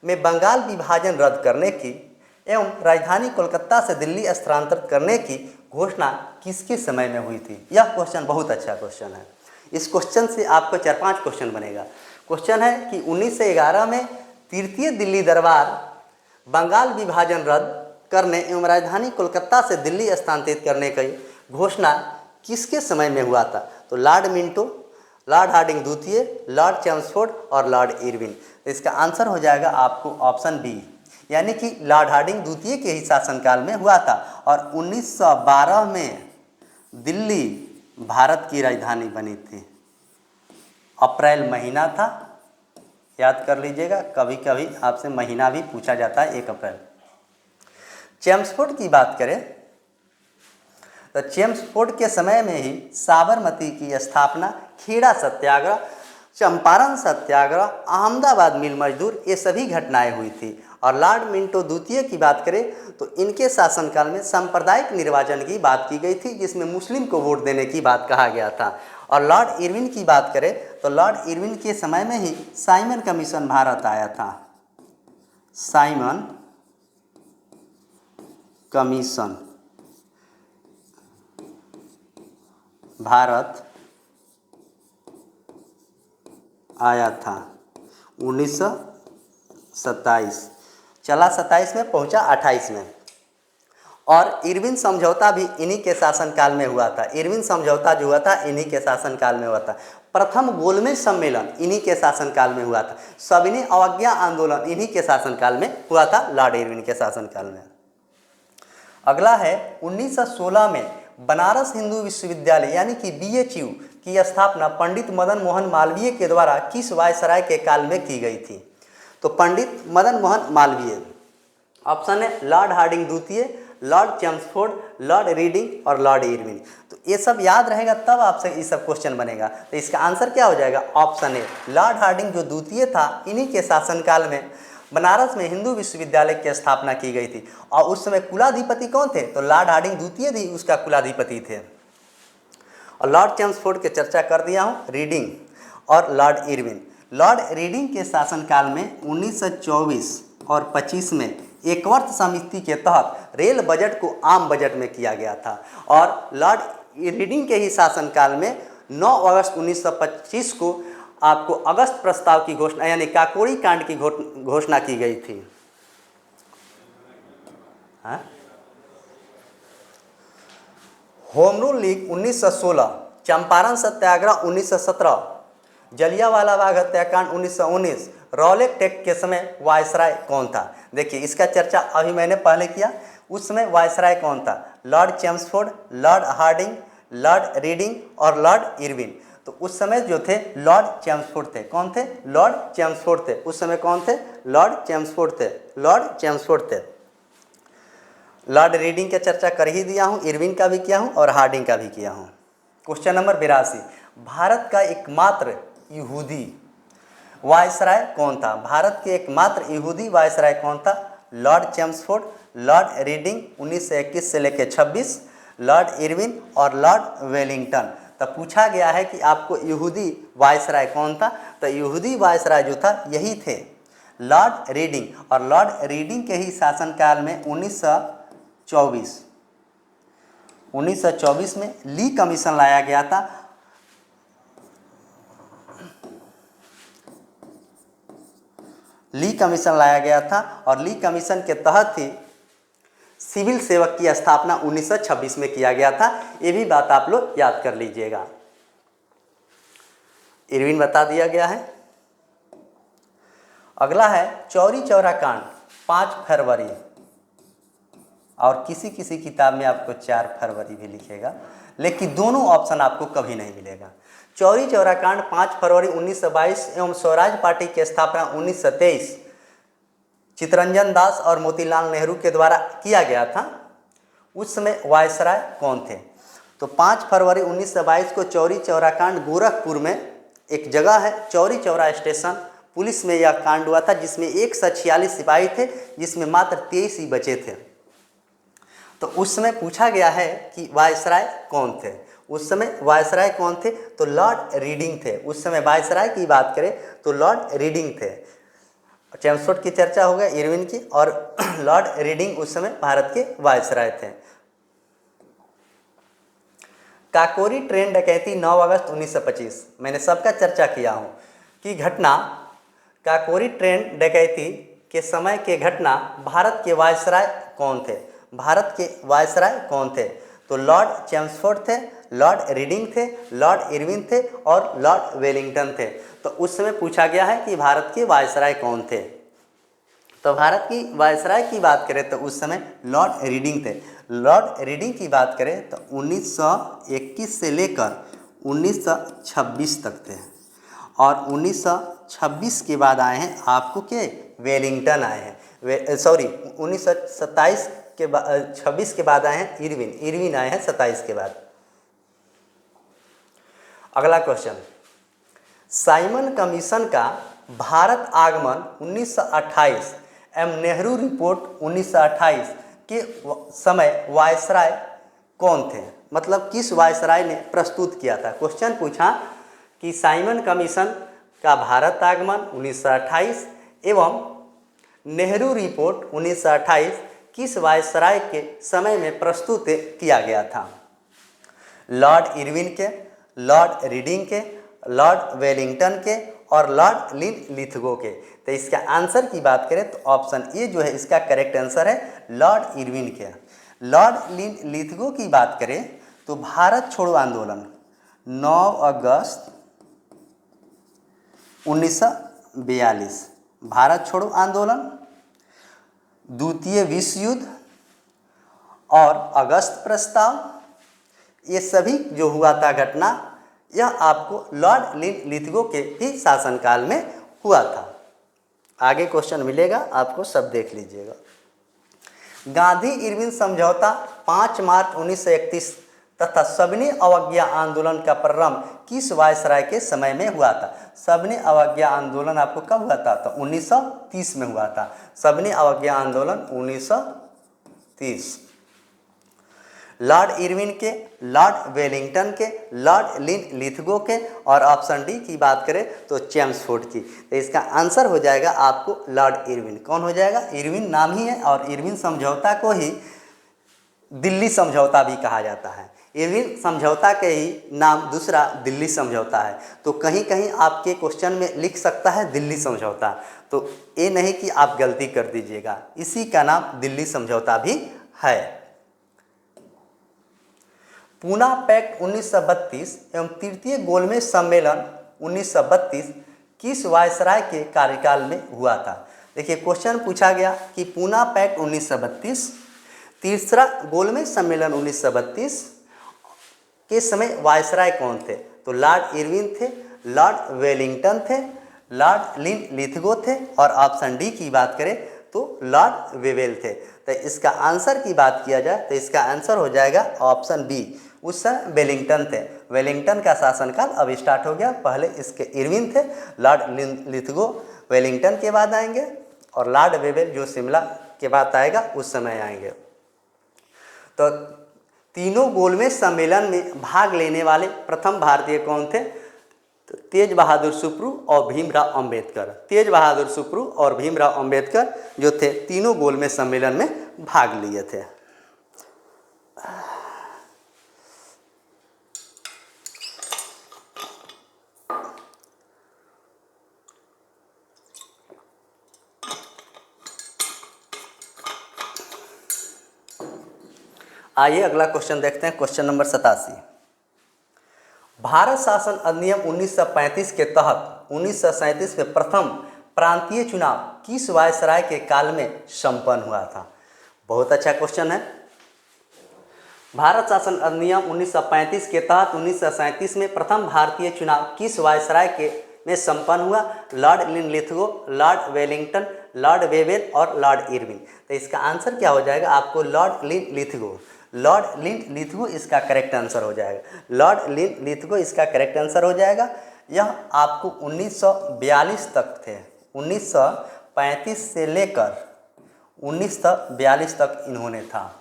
में बंगाल विभाजन रद्द करने की एवं राजधानी कोलकाता से दिल्ली स्थानांतरित करने की घोषणा किसके समय में हुई थी? यह क्वेश्चन बहुत अच्छा क्वेश्चन है। इस क्वेश्चन से आपको 4-5 क्वेश्चन बनेगा। क्वेश्चन है कि 1911 में तृतीय दिल्ली दरबार बंगाल विभाजन रद्द करने एवं राजधानी कोलकाता से दिल्ली स्थानांतरित करने की घोषणा किसके समय में हुआ था? तो लॉर्ड मिंटो, लॉर्ड हार्डिंग द्वितीय, लॉर्ड चेम्सफोर्ड और लॉर्ड इरविन। तो इसका आंसर हो जाएगा आपको ऑप्शन बी, यानी कि लॉर्ड हार्डिंग द्वितीय के ही शासनकाल में हुआ था। और 1912 में दिल्ली भारत की राजधानी बनी थी। अप्रैल महीना था, याद कर लीजिएगा, कभी कभी आपसे महीना भी पूछा जाता है 1 अप्रैल। चेम्सफोर्ड की बात करें तो चेम्सफोर्ड के समय में ही साबरमती की स्थापना, खेड़ा सत्याग्रह, चंपारण सत्याग्रह, अहमदाबाद मिल मजदूर, ये सभी घटनाएं हुई थी। और लॉर्ड मिंटो द्वितीय की बात करें तो इनके शासनकाल में सांप्रदायिक निर्वाचन की बात की गई थी, जिसमें मुस्लिम को वोट देने की बात कहा गया था। और लॉर्ड इरविन की बात करें तो लॉर्ड इरविन के समय में ही साइमन कमीशन भारत आया था। साइमन कमीशन भारत आया था 1927, चला 27 में, पहुंचा 28 में। और इरविन समझौता भी इन्हीं के शासनकाल में हुआ था। इरविन समझौता जो हुआ था इन्हीं के शासनकाल में हुआ था। प्रथम गोलमेज सम्मेलन इन्हीं के शासनकाल में हुआ था। सविनय अवज्ञा आंदोलन इन्हीं के शासनकाल में हुआ था, लॉर्ड इरविन के शासनकाल में। अगला है 1916 में बनारस हिंदू विश्वविद्यालय यानी कि BHU की स्थापना पंडित मदन मोहन मालवीय के द्वारा किस वायसराय के काल में की गई थी? तो पंडित मदन मोहन मालवीय। ऑप्शन है लॉर्ड हार्डिंग द्वितीय, लॉर्ड चेम्सफोर्ड, लॉर्ड रीडिंग और लॉर्ड इरविन। तो ये सब याद रहेगा तब आपसे ये सब क्वेश्चन बनेगा। तो इसका आंसर क्या हो जाएगा? ऑप्शन ए, लॉर्ड हार्डिंग जो द्वितीय था इन्हीं के शासनकाल में बनारस में हिंदू विश्वविद्यालय की स्थापना की गई थी। और उस समय कुलाधिपति कौन थे? तो लॉर्ड हार्डिंग द्वितीय भी उसका कुलाधिपति थे। और लॉर्ड चेम्सफोर्ड की चर्चा कर दिया हूँ, रीडिंग और लॉर्ड इरविन। लॉर्ड रीडिंग के शासनकाल में 1924 और 25 में एकवर्ष समिति के तहत रेल बजट को आम बजट में किया गया था। और लॉर्ड रीडिंग के ही शासनकाल में 9 अगस्त 1925 को आपको अगस्त प्रस्ताव की घोषणा यानी काकोरी कांड की घोषणा की गई थी। हाँ? होम रूल लीग 1916, चंपारण सत्याग्रह 1917, जलियांवाला बाग हत्याकांड 1919, रॉलेट टेक्ट के समय वायसराय कौन था? देखिए इसका चर्चा अभी मैंने पहले किया। उस समय वायसराय कौन था? Lord Chelmsford, Lord Hardinge, Lord Reading और लॉर्ड इरविन। तो उस समय जो थे लॉर्ड चेम्सफोर्ड थे। कौन थे? लॉर्ड चेम्सफोर्ड थे। उस समय कौन थे? लॉर्ड चेम्सफोर्ड थे। लॉर्ड चेम्सफोर्ड थे। लॉर्ड रीडिंग की चर्चा कर ही दिया हूँ, इरविन का भी किया हूँ और हार्डिंग का भी किया हूँ। क्वेश्चन नंबर 82, भारत का एकमात्र यहूदी वायसराय कौन था? भारत के एकमात्र यहूदी वायसराय कौन था? लॉर्ड चेम्सफोर्ड, लॉर्ड रीडिंग 1921 से लेकर 26, लॉर्ड इरविन और लॉर्ड वेलिंगटन। तो पूछा गया है कि आपको यहूदी वायसराय कौन था? तो यहूदी वायसराय जो था यही थे, लॉर्ड रीडिंग। और लॉर्ड रीडिंग के ही शासनकाल में 1924 में ली कमीशन लाया गया था। ली कमीशन लाया गया था और ली कमीशन के तहत ही सिविल सेवक की स्थापना 1926 में किया गया था। ये भी बात आप लोग याद कर लीजिएगा। इरविन बता दिया गया है। अगला है चौरी चौरा कांड 5 फरवरी, और किसी किसी किताब में आपको 4 फरवरी भी लिखेगा, लेकिन दोनों ऑप्शन आपको कभी नहीं मिलेगा। चौरी चौरा कांड 5 फरवरी 1922 एवं स्वराज पार्टी की स्थापना 1923 चित्तरंजन दास और मोतीलाल नेहरू के द्वारा किया गया था। उस समय वायसराय कौन थे? तो 5 फरवरी 1922 को चौरी चौरा कांड गोरखपुर में एक जगह है चौरी चौरा स्टेशन, पुलिस में यह कांड हुआ था, जिसमें 146 सिपाही थे, जिसमें मात्र 23 ही बचे थे। तो उस समय पूछा गया है कि वायसराय कौन थे। उस समय वायसराय कौन थे? तो लॉर्ड रीडिंग थे। उस समय वायसराय की बात करें तो लॉर्ड रीडिंग थे। चेम्सफोर्ड की चर्चा हो गई, इरविन की, और लॉर्ड रीडिंग उस समय भारत के वायसराय थे। काकोरी ट्रेन डकैती 9 अगस्त 1925, मैंने सबका चर्चा किया हूँ कि घटना काकोरी ट्रेन डकैती के समय के घटना भारत के वायसराय कौन थे? भारत के वायसराय कौन थे? तो लॉर्ड चेम्सफोर्ड थे, लॉर्ड रीडिंग थे, लॉर्ड इरविन थे और लॉर्ड वेलिंगटन थे। तो उस समय पूछा गया है कि भारत के वायसराय कौन थे। तो भारत की वायसराय की बात करें तो उस समय लॉर्ड रीडिंग थे। लॉर्ड रीडिंग की बात करें तो 1921 से लेकर 1926 तक थे, और 1926 के बाद आए हैं आपको के वेलिंगटन आए हैं, सॉरी 1927 के बाद 26 के बाद आए हैं इरविन आए हैं 27 के बाद। अगला क्वेश्चन, साइमन कमीशन का भारत आगमन 1928 एवं नेहरू रिपोर्ट 1928 के समय वायसराय कौन थे? मतलब किस वायसराय ने प्रस्तुत किया था। क्वेश्चन पूछा कि साइमन कमीशन का भारत आगमन 1928 एवं नेहरू रिपोर्ट 1928 किस वायसराय के समय में प्रस्तुत किया गया था? लॉर्ड इरविन के, लॉर्ड रीडिंग के, लॉर्ड वेलिंगटन के और लॉर्ड लिथगो के। तो इसका आंसर की बात करें तो ऑप्शन ए जो है इसका करेक्ट आंसर है लॉर्ड इरविन के। लॉर्ड लिथगो की बात करें तो भारत छोड़ो आंदोलन 9 अगस्त 1942, भारत छोड़ो आंदोलन, द्वितीय विश्व युद्ध और अगस्त प्रस्ताव, ये सभी जो हुआ था घटना, यह आपको लॉर्ड लिथगो के ही शासनकाल में हुआ था। आगे क्वेश्चन मिलेगा आपको, सब देख लीजिएगा। गांधी इरविन समझौता 5 मार्च 1931 तथा सबने अवज्ञा आंदोलन का प्रारंभ किस वायसराय के समय में हुआ था? सबने अवज्ञा आंदोलन आपको कब हुआ था? तो 1930 में हुआ था। सबने अवज्ञा आंदोलन 1930। लॉर्ड इरविन के, लॉर्ड वेलिंगटन के, लॉर्ड लिथगो के, और ऑप्शन डी की बात करें तो चेम्सफोर्ड की। तो इसका आंसर हो जाएगा आपको लॉर्ड इरविन। कौन हो जाएगा? इरविन नाम ही है, और इरविन समझौता को ही दिल्ली समझौता भी कहा जाता है। इरविन समझौता के ही नाम दूसरा दिल्ली समझौता है। तो कहीं कहीं आपके क्वेश्चन में लिख सकता है दिल्ली समझौता, तो ये नहीं कि आप गलती कर दीजिएगा, इसी का नाम दिल्ली समझौता भी है। पूना पैक्ट 1932 एवं तृतीय गोलमेज सम्मेलन 1932 किस वायसराय के कार्यकाल में हुआ था? देखिए क्वेश्चन पूछा गया कि पूना पैक्ट 1932, तीसरा गोलमेज सम्मेलन 1932 के समय वायसराय कौन थे? तो लॉर्ड इरविन थे, लॉर्ड वेलिंगटन थे, लॉर्ड लिथगो थे, और ऑप्शन डी की बात करें तो लॉर्ड वेवेल थे। तो इसका आंसर की बात किया जाए तो इसका आंसर हो जाएगा ऑप्शन बी, उस समय वेलिंगटन थे। वेलिंगटन का शासनकाल अब स्टार्ट हो गया। पहले इसके इरविन थे, लॉर्ड लिथगो वेलिंगटन के बाद आएंगे, और लॉर्ड वेवेल जो शिमला के बाद आएगा उस समय आएंगे। तो तीनों गोलमेज सम्मेलन में भाग लेने वाले प्रथम भारतीय कौन थे? तो तेज बहादुर सुप्रू और भीमराव अंबेडकर। तेज बहादुर सुप्रू और भीमराव अंबेडकर जो थे तीनों गोलमेज सम्मेलन में भाग लिए थे। आइए अगला क्वेश्चन देखते हैं, क्वेश्चन नंबर 87। भारत शासन अधिनियम 1935 के तहत 1937 में प्रथम प्रांतीय चुनाव किस वायसराय के काल में संपन्न हुआ था? बहुत अच्छा क्वेश्चन है। भारत शासन अधिनियम 1935 के तहत 1937 में प्रथम भारतीय चुनाव किस वायसराय के में संपन्न हुआ? Lord Linlithgow, Lord Wellington, Lord Wavell और लॉर्ड इरविन। तो इसका आंसर क्या हो जाएगा? आपको लॉर्ड लिनलिथगो, लॉर्ड लिनलिथगो इसका करेक्ट आंसर हो जाएगा। लॉर्ड लिनलिथगो इसका करेक्ट आंसर हो जाएगा। यह आपको 1942 तक थे, 1935 से लेकर 1942 तक इन्होंने था।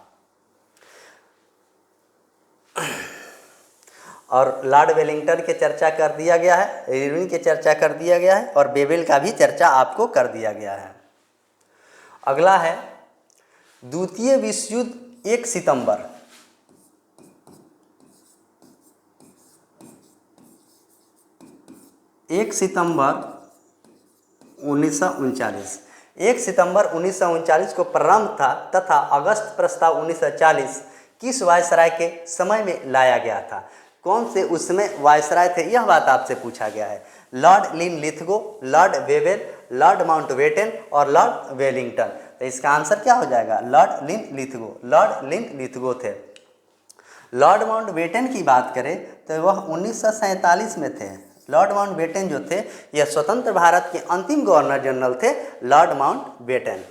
और लॉर्ड वेलिंगटन के चर्चा कर दिया गया है, इरविन के चर्चा कर दिया गया है और बेवेल का भी चर्चा आपको कर दिया गया है। अगला है द्वितीय विश्व युद्ध 1 सितंबर 1939। 1 सितंबर 1939 को प्रारंभ था तथा अगस्त प्रस्ताव 1940 किस वायसराय के समय में लाया गया था? कौन से उसमें वायसराय थे, यह बात आपसे पूछा गया है। Lord Linlithgow, Lord Wavell, Lord Mountbatten और लॉर्ड वेलिंगटन। तो इसका आंसर क्या हो जाएगा? लॉर्ड लिनलिथगो, लॉर्ड लिनलिथगो थे। लॉर्ड माउंटबेटन की बात करें तो वह 1947 में थे। लॉर्ड माउंटबेटन जो थे यह स्वतंत्र भारत के अंतिम गवर्नर जनरल थे, लॉर्ड माउंटबेटन।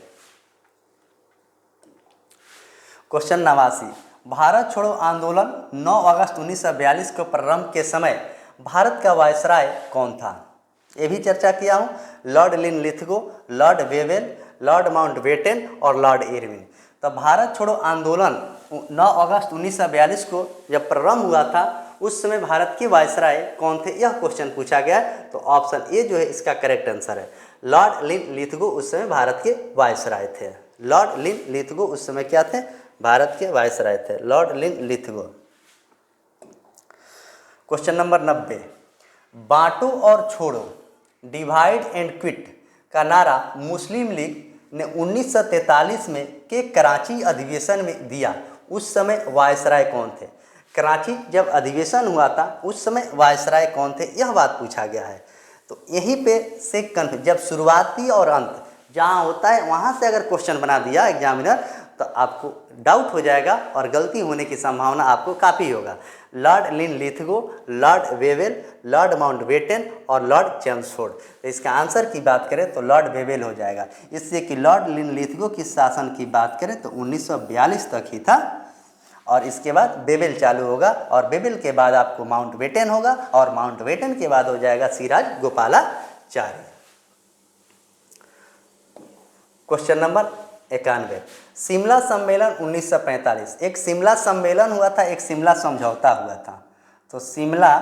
क्वेश्चन 89। भारत छोड़ो आंदोलन 9 अगस्त 1942 को प्रारंभ के समय भारत का वायसराय कौन था? ये भी चर्चा किया हूँ। Lord Linlithgow, Lord Wavell, Lord Mountbatten और लॉर्ड इरविन। तो भारत छोड़ो आंदोलन 9 अगस्त 1942 को जब प्रारंभ हुआ था उस समय भारत के वायसराय कौन थे, यह क्वेश्चन पूछा गया है। तो ऑप्शन ए जो है इसका करेक्ट आंसर है। लॉर्ड लिनलिथगो उस समय भारत के वायसराय थे। लॉर्ड लिनलिथगो उस समय क्या थे? भारत के वायसराय थे, लॉर्ड लिनलिथगो। Question number 90। बांटो और छोड़ो, डिवाइड एंड क्विट का नारा मुस्लिम लीग ने 1943 में के कराची अधिवेशन में दिया, उस समय वायसराय कौन थे? कराची जब अधिवेशन हुआ था उस समय वायसराय कौन थे, यह बात पूछा गया है। तो यहीं पे से जब शुरुआती और अंत जहाँ होता है वहाँ से अगर क्वेश्चन बना दिया एग्जामिनर तो आपको डाउट हो जाएगा और गलती होने की संभावना आपको काफ़ी होगा। Lord Linlithgow, Lord Wavell, Lord Mountbatten और लॉर्ड चेम्सफोर्ड। तो इसका आंसर की बात करें तो लॉर्ड वेवेल हो जाएगा। इससे कि लॉर्ड लिनलिथगो की शासन की बात करें तो 1942 तक ही था और इसके बाद बेबेल चालू होगा और बेबेल के बाद आपको माउंटबेटन होगा और माउंटबेटन के बाद हो जाएगा सिराज गोपालाचारी। Question number 91। शिमला सम्मेलन 1945, एक शिमला सम्मेलन हुआ था, एक शिमला समझौता हुआ था। तो शिमला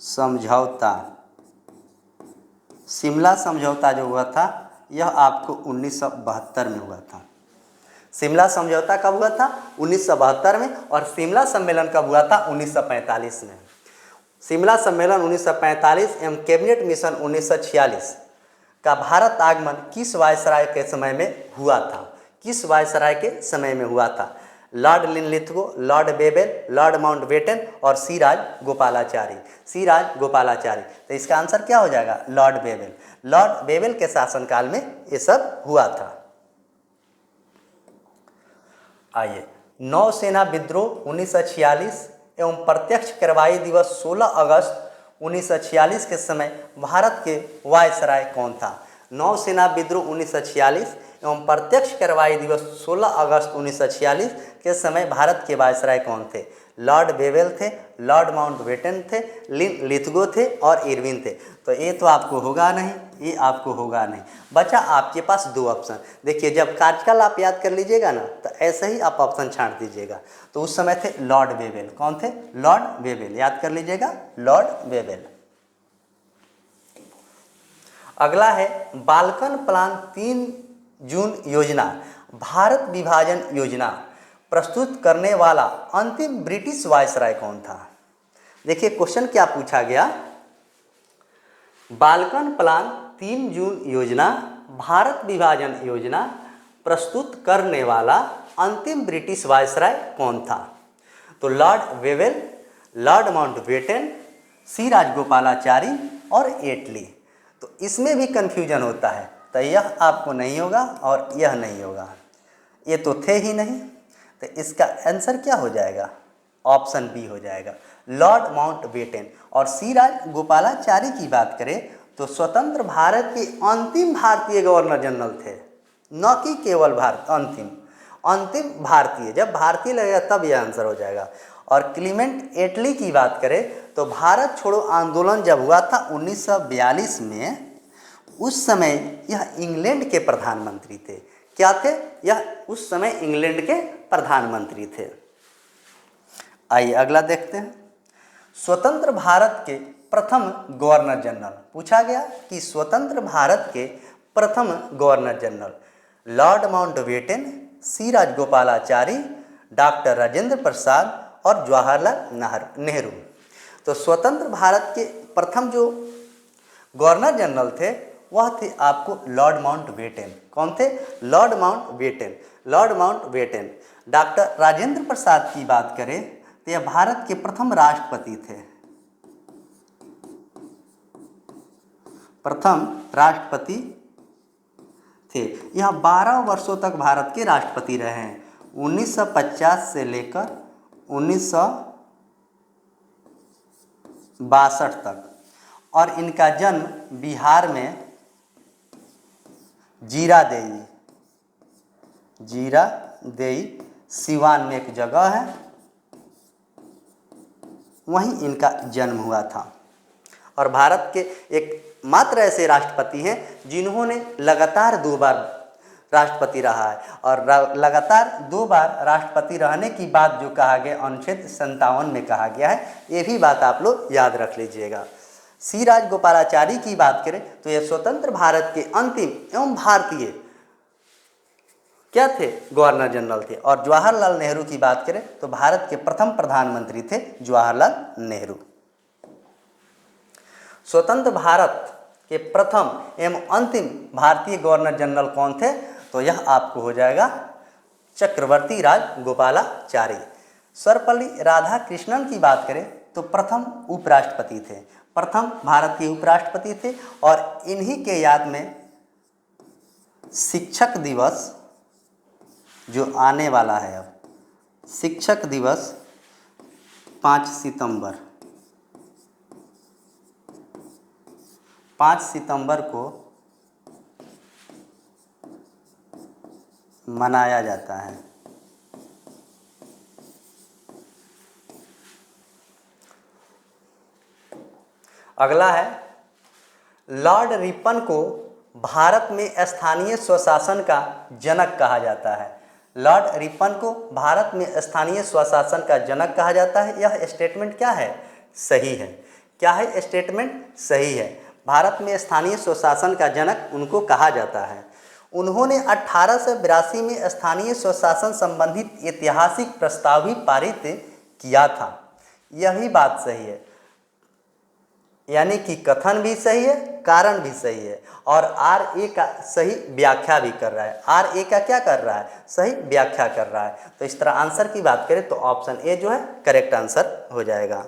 समझौता, शिमला समझौता जो हुआ था यह आपको 1972 में हुआ था। शिमला समझौता कब हुआ था? 1972 में। और शिमला सम्मेलन कब हुआ था? 1945 में। शिमला सम्मेलन 1945 एवं कैबिनेट मिशन 1946 का भारत आगमन किस वायसराय के समय में हुआ था? किस वायसराय के समय में हुआ था? Lord Linlithgow, Lord Wavell, Lord Mountbatten और सिराज गोपालाचारी। सिराज गोपालाचारी। तो इसका आंसर क्या हो जाएगा? Lord Wavell. लॉर्ड बेबेल के शासनकाल में ये सब हुआ था। आइए, नौसेना विद्रोह 1946 एवं प्रत्यक्ष कार्रवाई दिवस 16 अगस्त 1946 के समय भारत के वायसराय कौन था? नौसेना विद्रोह 1946 एवं प्रत्यक्ष कार्रवाई दिवस 16 अगस्त 1946 के समय भारत के वायसराय कौन थे? लॉर्ड बेवेल थे, लॉर्ड माउंटबेटन थे, लिनलिथगो थे और इरविन थे। तो ये तो आपको होगा नहीं, ये आपको होगा नहीं। बचा आपके पास दो ऑप्शन। देखिए जब कार्यकाल आप याद कर लीजिएगा ना तो ऐसे ही आप ऑप्शन छांट दीजिएगा। तो उस समय थे लॉर्ड बेवेल। कौन थे? Lord Wavell. याद कर लीजिएगा, लॉर्ड बेवेल। अगला है बाल्कन प्लान 3 जून योजना, भारत विभाजन योजना प्रस्तुत करने वाला अंतिम ब्रिटिश वायसराय कौन था? देखिए क्वेश्चन क्या पूछा गया, बाल्कन प्लान 3 जून योजना, भारत विभाजन योजना प्रस्तुत करने वाला अंतिम ब्रिटिश वायसराय कौन था? तो लॉर्ड वेवेल, लॉर्ड माउंटबेटन, सी राजगोपालाचारी और एटली। तो इसमें भी कन्फ्यूजन होता है, तो यह आपको नहीं होगा और यह नहीं होगा, ये तो थे ही नहीं, तो इसका आंसर क्या हो जाएगा? ऑप्शन बी हो जाएगा, लॉर्ड माउंटबेटन। और सी राजगोपालाचारी की बात करें तो स्वतंत्र भारत के अंतिम भारतीय गवर्नर जनरल थे, न कि केवल अंतिम भारतीय। जब भारतीय लगेगा तब यह आंसर हो जाएगा। और क्लीमेंट एटली की बात करें तो भारत छोड़ो आंदोलन जब हुआ था 1942 में, उस समय यह इंग्लैंड के प्रधानमंत्री थे। क्या थे? यह उस समय इंग्लैंड के प्रधानमंत्री थे। आइए अगला देखते हैं। स्वतंत्र भारत के प्रथम गवर्नर जनरल पूछा गया कि स्वतंत्र भारत के प्रथम गवर्नर जनरल लॉर्ड माउंटबेटन, सी राजगोपालाचारी, डॉक्टर राजेंद्र प्रसाद और जवाहरलाल नेहरू। तो स्वतंत्र भारत के प्रथम जो गवर्नर जनरल थे वह थे आपको लॉर्ड माउंटबेटन। कौन थे? Lord Mountbatten. Lord Mountbatten. Doctor Rajendra Prasad की बात करें तो यह भारत के प्रथम राष्ट्रपति थे, प्रथम राष्ट्रपति थे। यह 12 वर्षों तक भारत के राष्ट्रपति रहे हैं, 1950 से लेकर 1962 तक। और इनका जन्म बिहार में जीरादेई सिवान में एक जगह है, वहीं इनका जन्म हुआ था। और भारत के एक मात्र ऐसे राष्ट्रपति हैं जिन्होंने लगातार 2 बार राष्ट्रपति रहा है। और लगातार 2 बार राष्ट्रपति रहने की बात जो कहा गया अनुच्छेद 57 में कहा गया है, ये भी बात आप लोग याद रख लीजिएगा। सी राजगोपालाचारी की बात करें तो यह स्वतंत्र भारत के अंतिम एवं भारतीय क्या थे? गवर्नर जनरल थे। और जवाहरलाल नेहरू की बात करें तो भारत के प्रथम प्रधानमंत्री थे जवाहरलाल नेहरू। स्वतंत्र भारत के प्रथम एवं अंतिम भारतीय गवर्नर जनरल कौन थे? तो यह आपको हो जाएगा चक्रवर्ती राजगोपालाचारी। सर्वपल्ली राधाकृष्णन की बात करें तो प्रथम उपराष्ट्रपति थे, प्रथम भारत के उपराष्ट्रपति थे। और इन्हीं के याद में शिक्षक दिवस जो आने वाला है, अब शिक्षक दिवस 5 सितंबर को मनाया जाता है। अगला है, लॉर्ड रिपन को भारत में स्थानीय स्वशासन का जनक कहा जाता है। लॉर्ड रिपन को भारत में स्थानीय स्वशासन का जनक कहा जाता है। यह स्टेटमेंट क्या है? सही है। क्या है? स्टेटमेंट सही है। भारत में स्थानीय स्वशासन का जनक उनको कहा जाता है। उन्होंने 1882 में स्थानीय स्वशासन संबंधित ऐतिहासिक प्रस्ताव भी पारित किया था। यह भी बात सही है, यानी कि कथन भी सही है, कारण भी सही है, और RA का सही व्याख्या भी कर रहा है। RA का क्या कर रहा है? सही व्याख्या कर रहा है। तो इस तरह आंसर की बात करें तो ऑप्शन ए जो है करेक्ट आंसर हो जाएगा।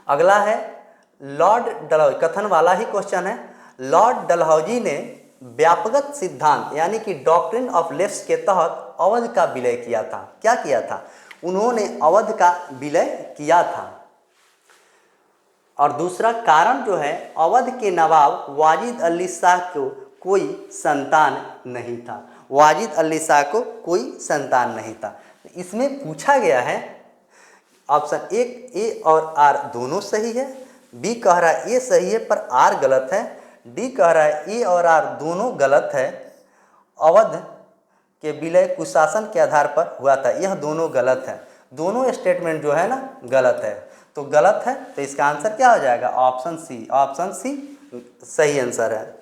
अगला है लॉर्ड डलहौजी, कथन वाला ही क्वेश्चन है। लॉर्ड डलहौजी ने व्यापक सिद्धांत यानी कि डॉक्ट्रिन ऑफ लेफ्ट के तहत अवध का विलय किया था। क्या किया था? उन्होंने अवध का विलय किया था। और दूसरा कारण जो है, अवध के नवाब वाजिद अली शाह को कोई संतान नहीं था। वाजिद अली शाह को कोई संतान नहीं था। इसमें पूछा गया है ऑप्शन ए और आर दोनों सही है, बी कह रहा है ए सही है पर आर गलत है, डी कह रहा है ए और आर दोनों गलत है। अवध के विलय कुशासन के आधार पर हुआ था, यह दोनों गलत है। दोनों स्टेटमेंट जो है ना गलत है, तो गलत है तो इसका आंसर क्या हो जाएगा? Option C. ऑप्शन सी सही आंसर है।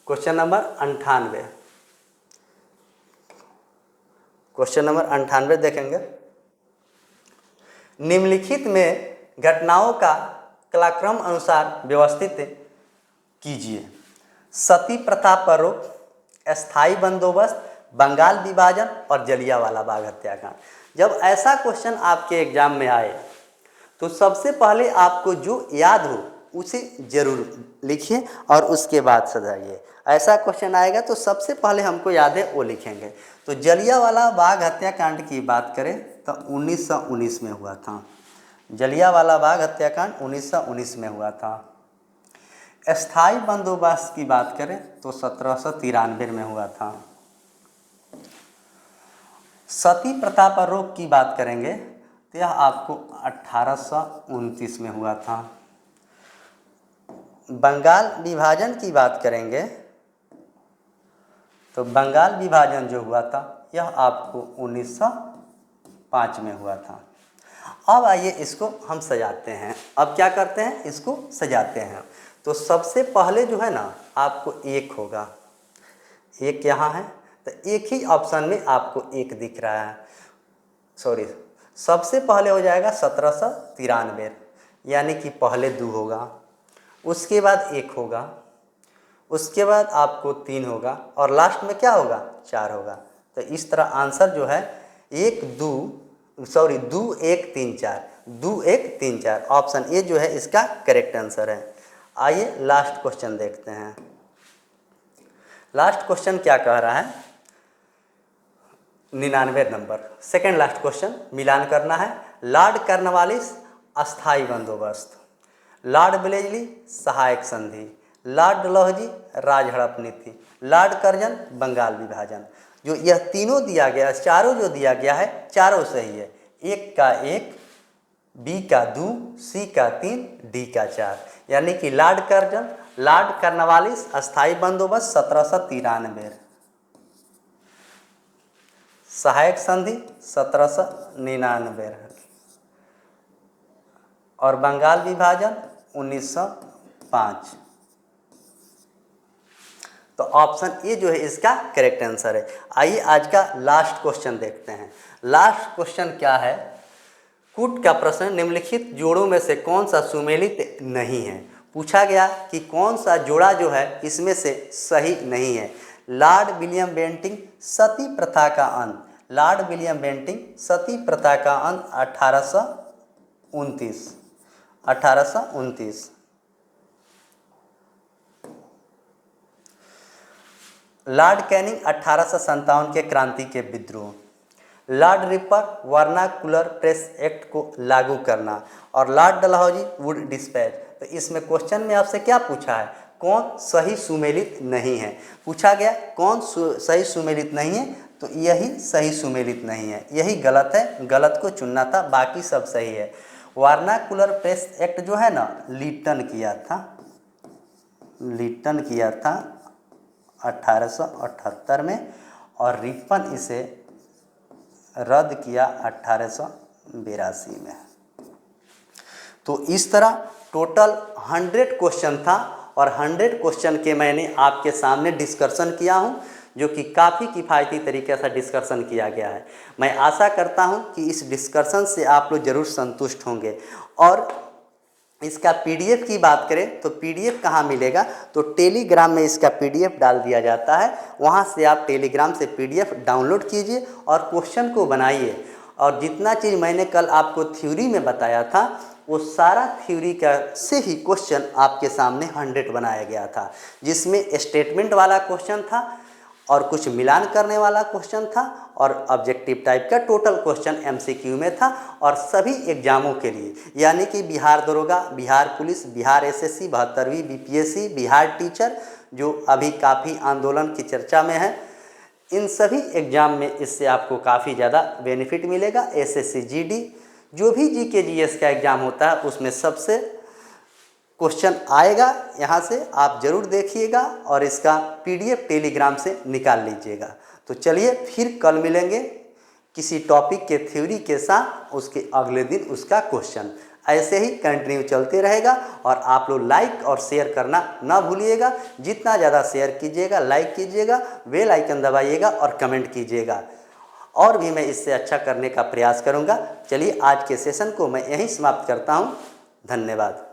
क्वेश्चन नंबर 98, क्वेश्चन नंबर 98 देखेंगे। निम्नलिखित में घटनाओं का कालक्रम अनुसार व्यवस्थित कीजिए। सती प्रथा पर रोक, अस्थायी बंदोबस्त, बंगाल विभाजन और जलियांवाला बाग हत्याकांड। जब ऐसा क्वेश्चन आपके एग्जाम में आए तो सबसे पहले आपको जो याद हो उसे जरूर लिखिए और उसके बाद सजाइए। ऐसा क्वेश्चन आएगा तो सबसे पहले हमको याद है वो लिखेंगे। तो जलियांवाला बाग हत्याकांड की बात करें तो 1919 में हुआ था। जलियांवाला बाग हत्याकांड 1919 में हुआ था। अस्थायी बंदोबस्त की बात करें तो 1793 में हुआ था। सती प्रथा पर रोक की बात करेंगे तो यह आपको 1829 में हुआ था। बंगाल विभाजन की बात करेंगे तो बंगाल विभाजन जो हुआ था यह आपको 1905 में हुआ था। अब आइए इसको हम सजाते हैं। अब क्या करते हैं, इसको सजाते हैं। तो सबसे पहले जो है ना आपको एक होगा, एक यहाँ है तो एक ही ऑप्शन में आपको एक दिख रहा है, सॉरी सबसे पहले हो जाएगा 1793, यानी कि पहले 2 होगा, उसके बाद 1 होगा, उसके बाद आपको 3 होगा और लास्ट में क्या होगा, 4 होगा। तो इस तरह आंसर जो है 2 1 3 4, 2 1 3 4, ऑप्शन ए जो है इसका करेक्ट आंसर है। आइए लास्ट क्वेश्चन देखते हैं। लास्ट क्वेश्चन क्या कह रहा है, 99 नंबर, सेकेंड लास्ट क्वेश्चन मिलान करना है। लॉर्ड कॉर्नवालिस अस्थायी बंदोबस्त, लॉर्ड ब्लेजली सहायक संधि, लॉर्ड डलहौजी राज हड़प नीति, लॉर्ड कर्जन बंगाल विभाजन। जो यह तीनों दिया गया, चारों जो दिया गया है चारों सही है। 1 का 1, बी का 2, सी का 3, डी का 4, यानी कि लॉर्ड कर्जन, लॉर्ड कॉर्नवालिस अस्थायी बंदोबस्त 1793, सहायक संधि 1799 और बंगाल विभाजन 1905। तो ऑप्शन ए जो है इसका करेक्ट आंसर है। आइए आज का लास्ट क्वेश्चन देखते हैं। लास्ट क्वेश्चन क्या है, कूट का प्रश्न, निम्नलिखित जोड़ों में से कौन सा सुमेलित नहीं है। पूछा गया कि कौन सा जोड़ा जो है इसमें से सही नहीं है। लॉर्ड विलियम बेंटिंक सती प्रथा का अंत, लॉर्ड विलियम बेंटिंक सती प्रथा का अंत 1829। लॉर्ड कैनिंग 1857 के क्रांति के विद्रोह, Lord ripper vernacular press act को लागू करना और लॉर्ड डलहौजी वुड डिस्पैच। तो इसमें क्वेश्चन में आपसे क्या पूछा है, कौन सही सुमेलित नहीं है। पूछा गया कौन सही सुमेलित नहीं है, तो यही सही सुमेलित नहीं है, यही गलत है, गलत को चुनना था, बाकी सब सही है। वर्नाकुलर प्रेस एक्ट जो है ना लिटन किया था 1878 में और रिपन इसे रद्द किया 1882 में। तो इस तरह टोटल 100 क्वेश्चन था और 100 क्वेश्चन के मैंने आपके सामने डिस्कशन किया हूं, जो कि काफ़ी किफ़ायती तरीके से डिस्कशन किया गया है। मैं आशा करता हूं कि इस डिस्कशन से आप लोग ज़रूर संतुष्ट होंगे। और इसका पीडीएफ की बात करें तो पीडीएफ कहाँ मिलेगा, तो टेलीग्राम में इसका पीडीएफ डाल दिया जाता है, वहाँ से आप टेलीग्राम से पीडीएफ डाउनलोड कीजिए और क्वेश्चन को बनाइए। और जितना चीज़ मैंने कल आपको थ्योरी में बताया था वो सारा थ्योरी का से ही क्वेश्चन आपके सामने 100 बनाया गया था, जिसमें स्टेटमेंट वाला क्वेश्चन था और कुछ मिलान करने वाला क्वेश्चन था और ऑब्जेक्टिव टाइप का टोटल क्वेश्चन एमसीक्यू में था। और सभी एग्जामों के लिए, यानी कि बिहार दरोगा, बिहार पुलिस, बिहार एसएससी, 72वीं बीपीएससी, बिहार टीचर जो अभी काफ़ी आंदोलन की चर्चा में है, इन सभी एग्जाम में इससे आपको काफ़ी ज़्यादा बेनिफिट मिलेगा। एसएससी जीडी जो भी जीके जीएस का एग्ज़ाम होता है उसमें सबसे क्वेश्चन आएगा, यहाँ से आप ज़रूर देखिएगा और इसका पीडीएफ टेलीग्राम से निकाल लीजिएगा। तो चलिए फिर कल मिलेंगे किसी टॉपिक के थ्योरी के साथ, उसके अगले दिन उसका क्वेश्चन। ऐसे ही कंटिन्यू चलते रहेगा। और आप लोग लाइक और शेयर करना ना भूलिएगा। जितना ज़्यादा शेयर कीजिएगा, लाइक कीजिएगा, बेल आइकन दबाइएगा और कमेंट कीजिएगा, और भी मैं इससे अच्छा करने का प्रयास करूँगा। चलिए आज के सेशन को मैं यहीं समाप्त करता हूँ। धन्यवाद।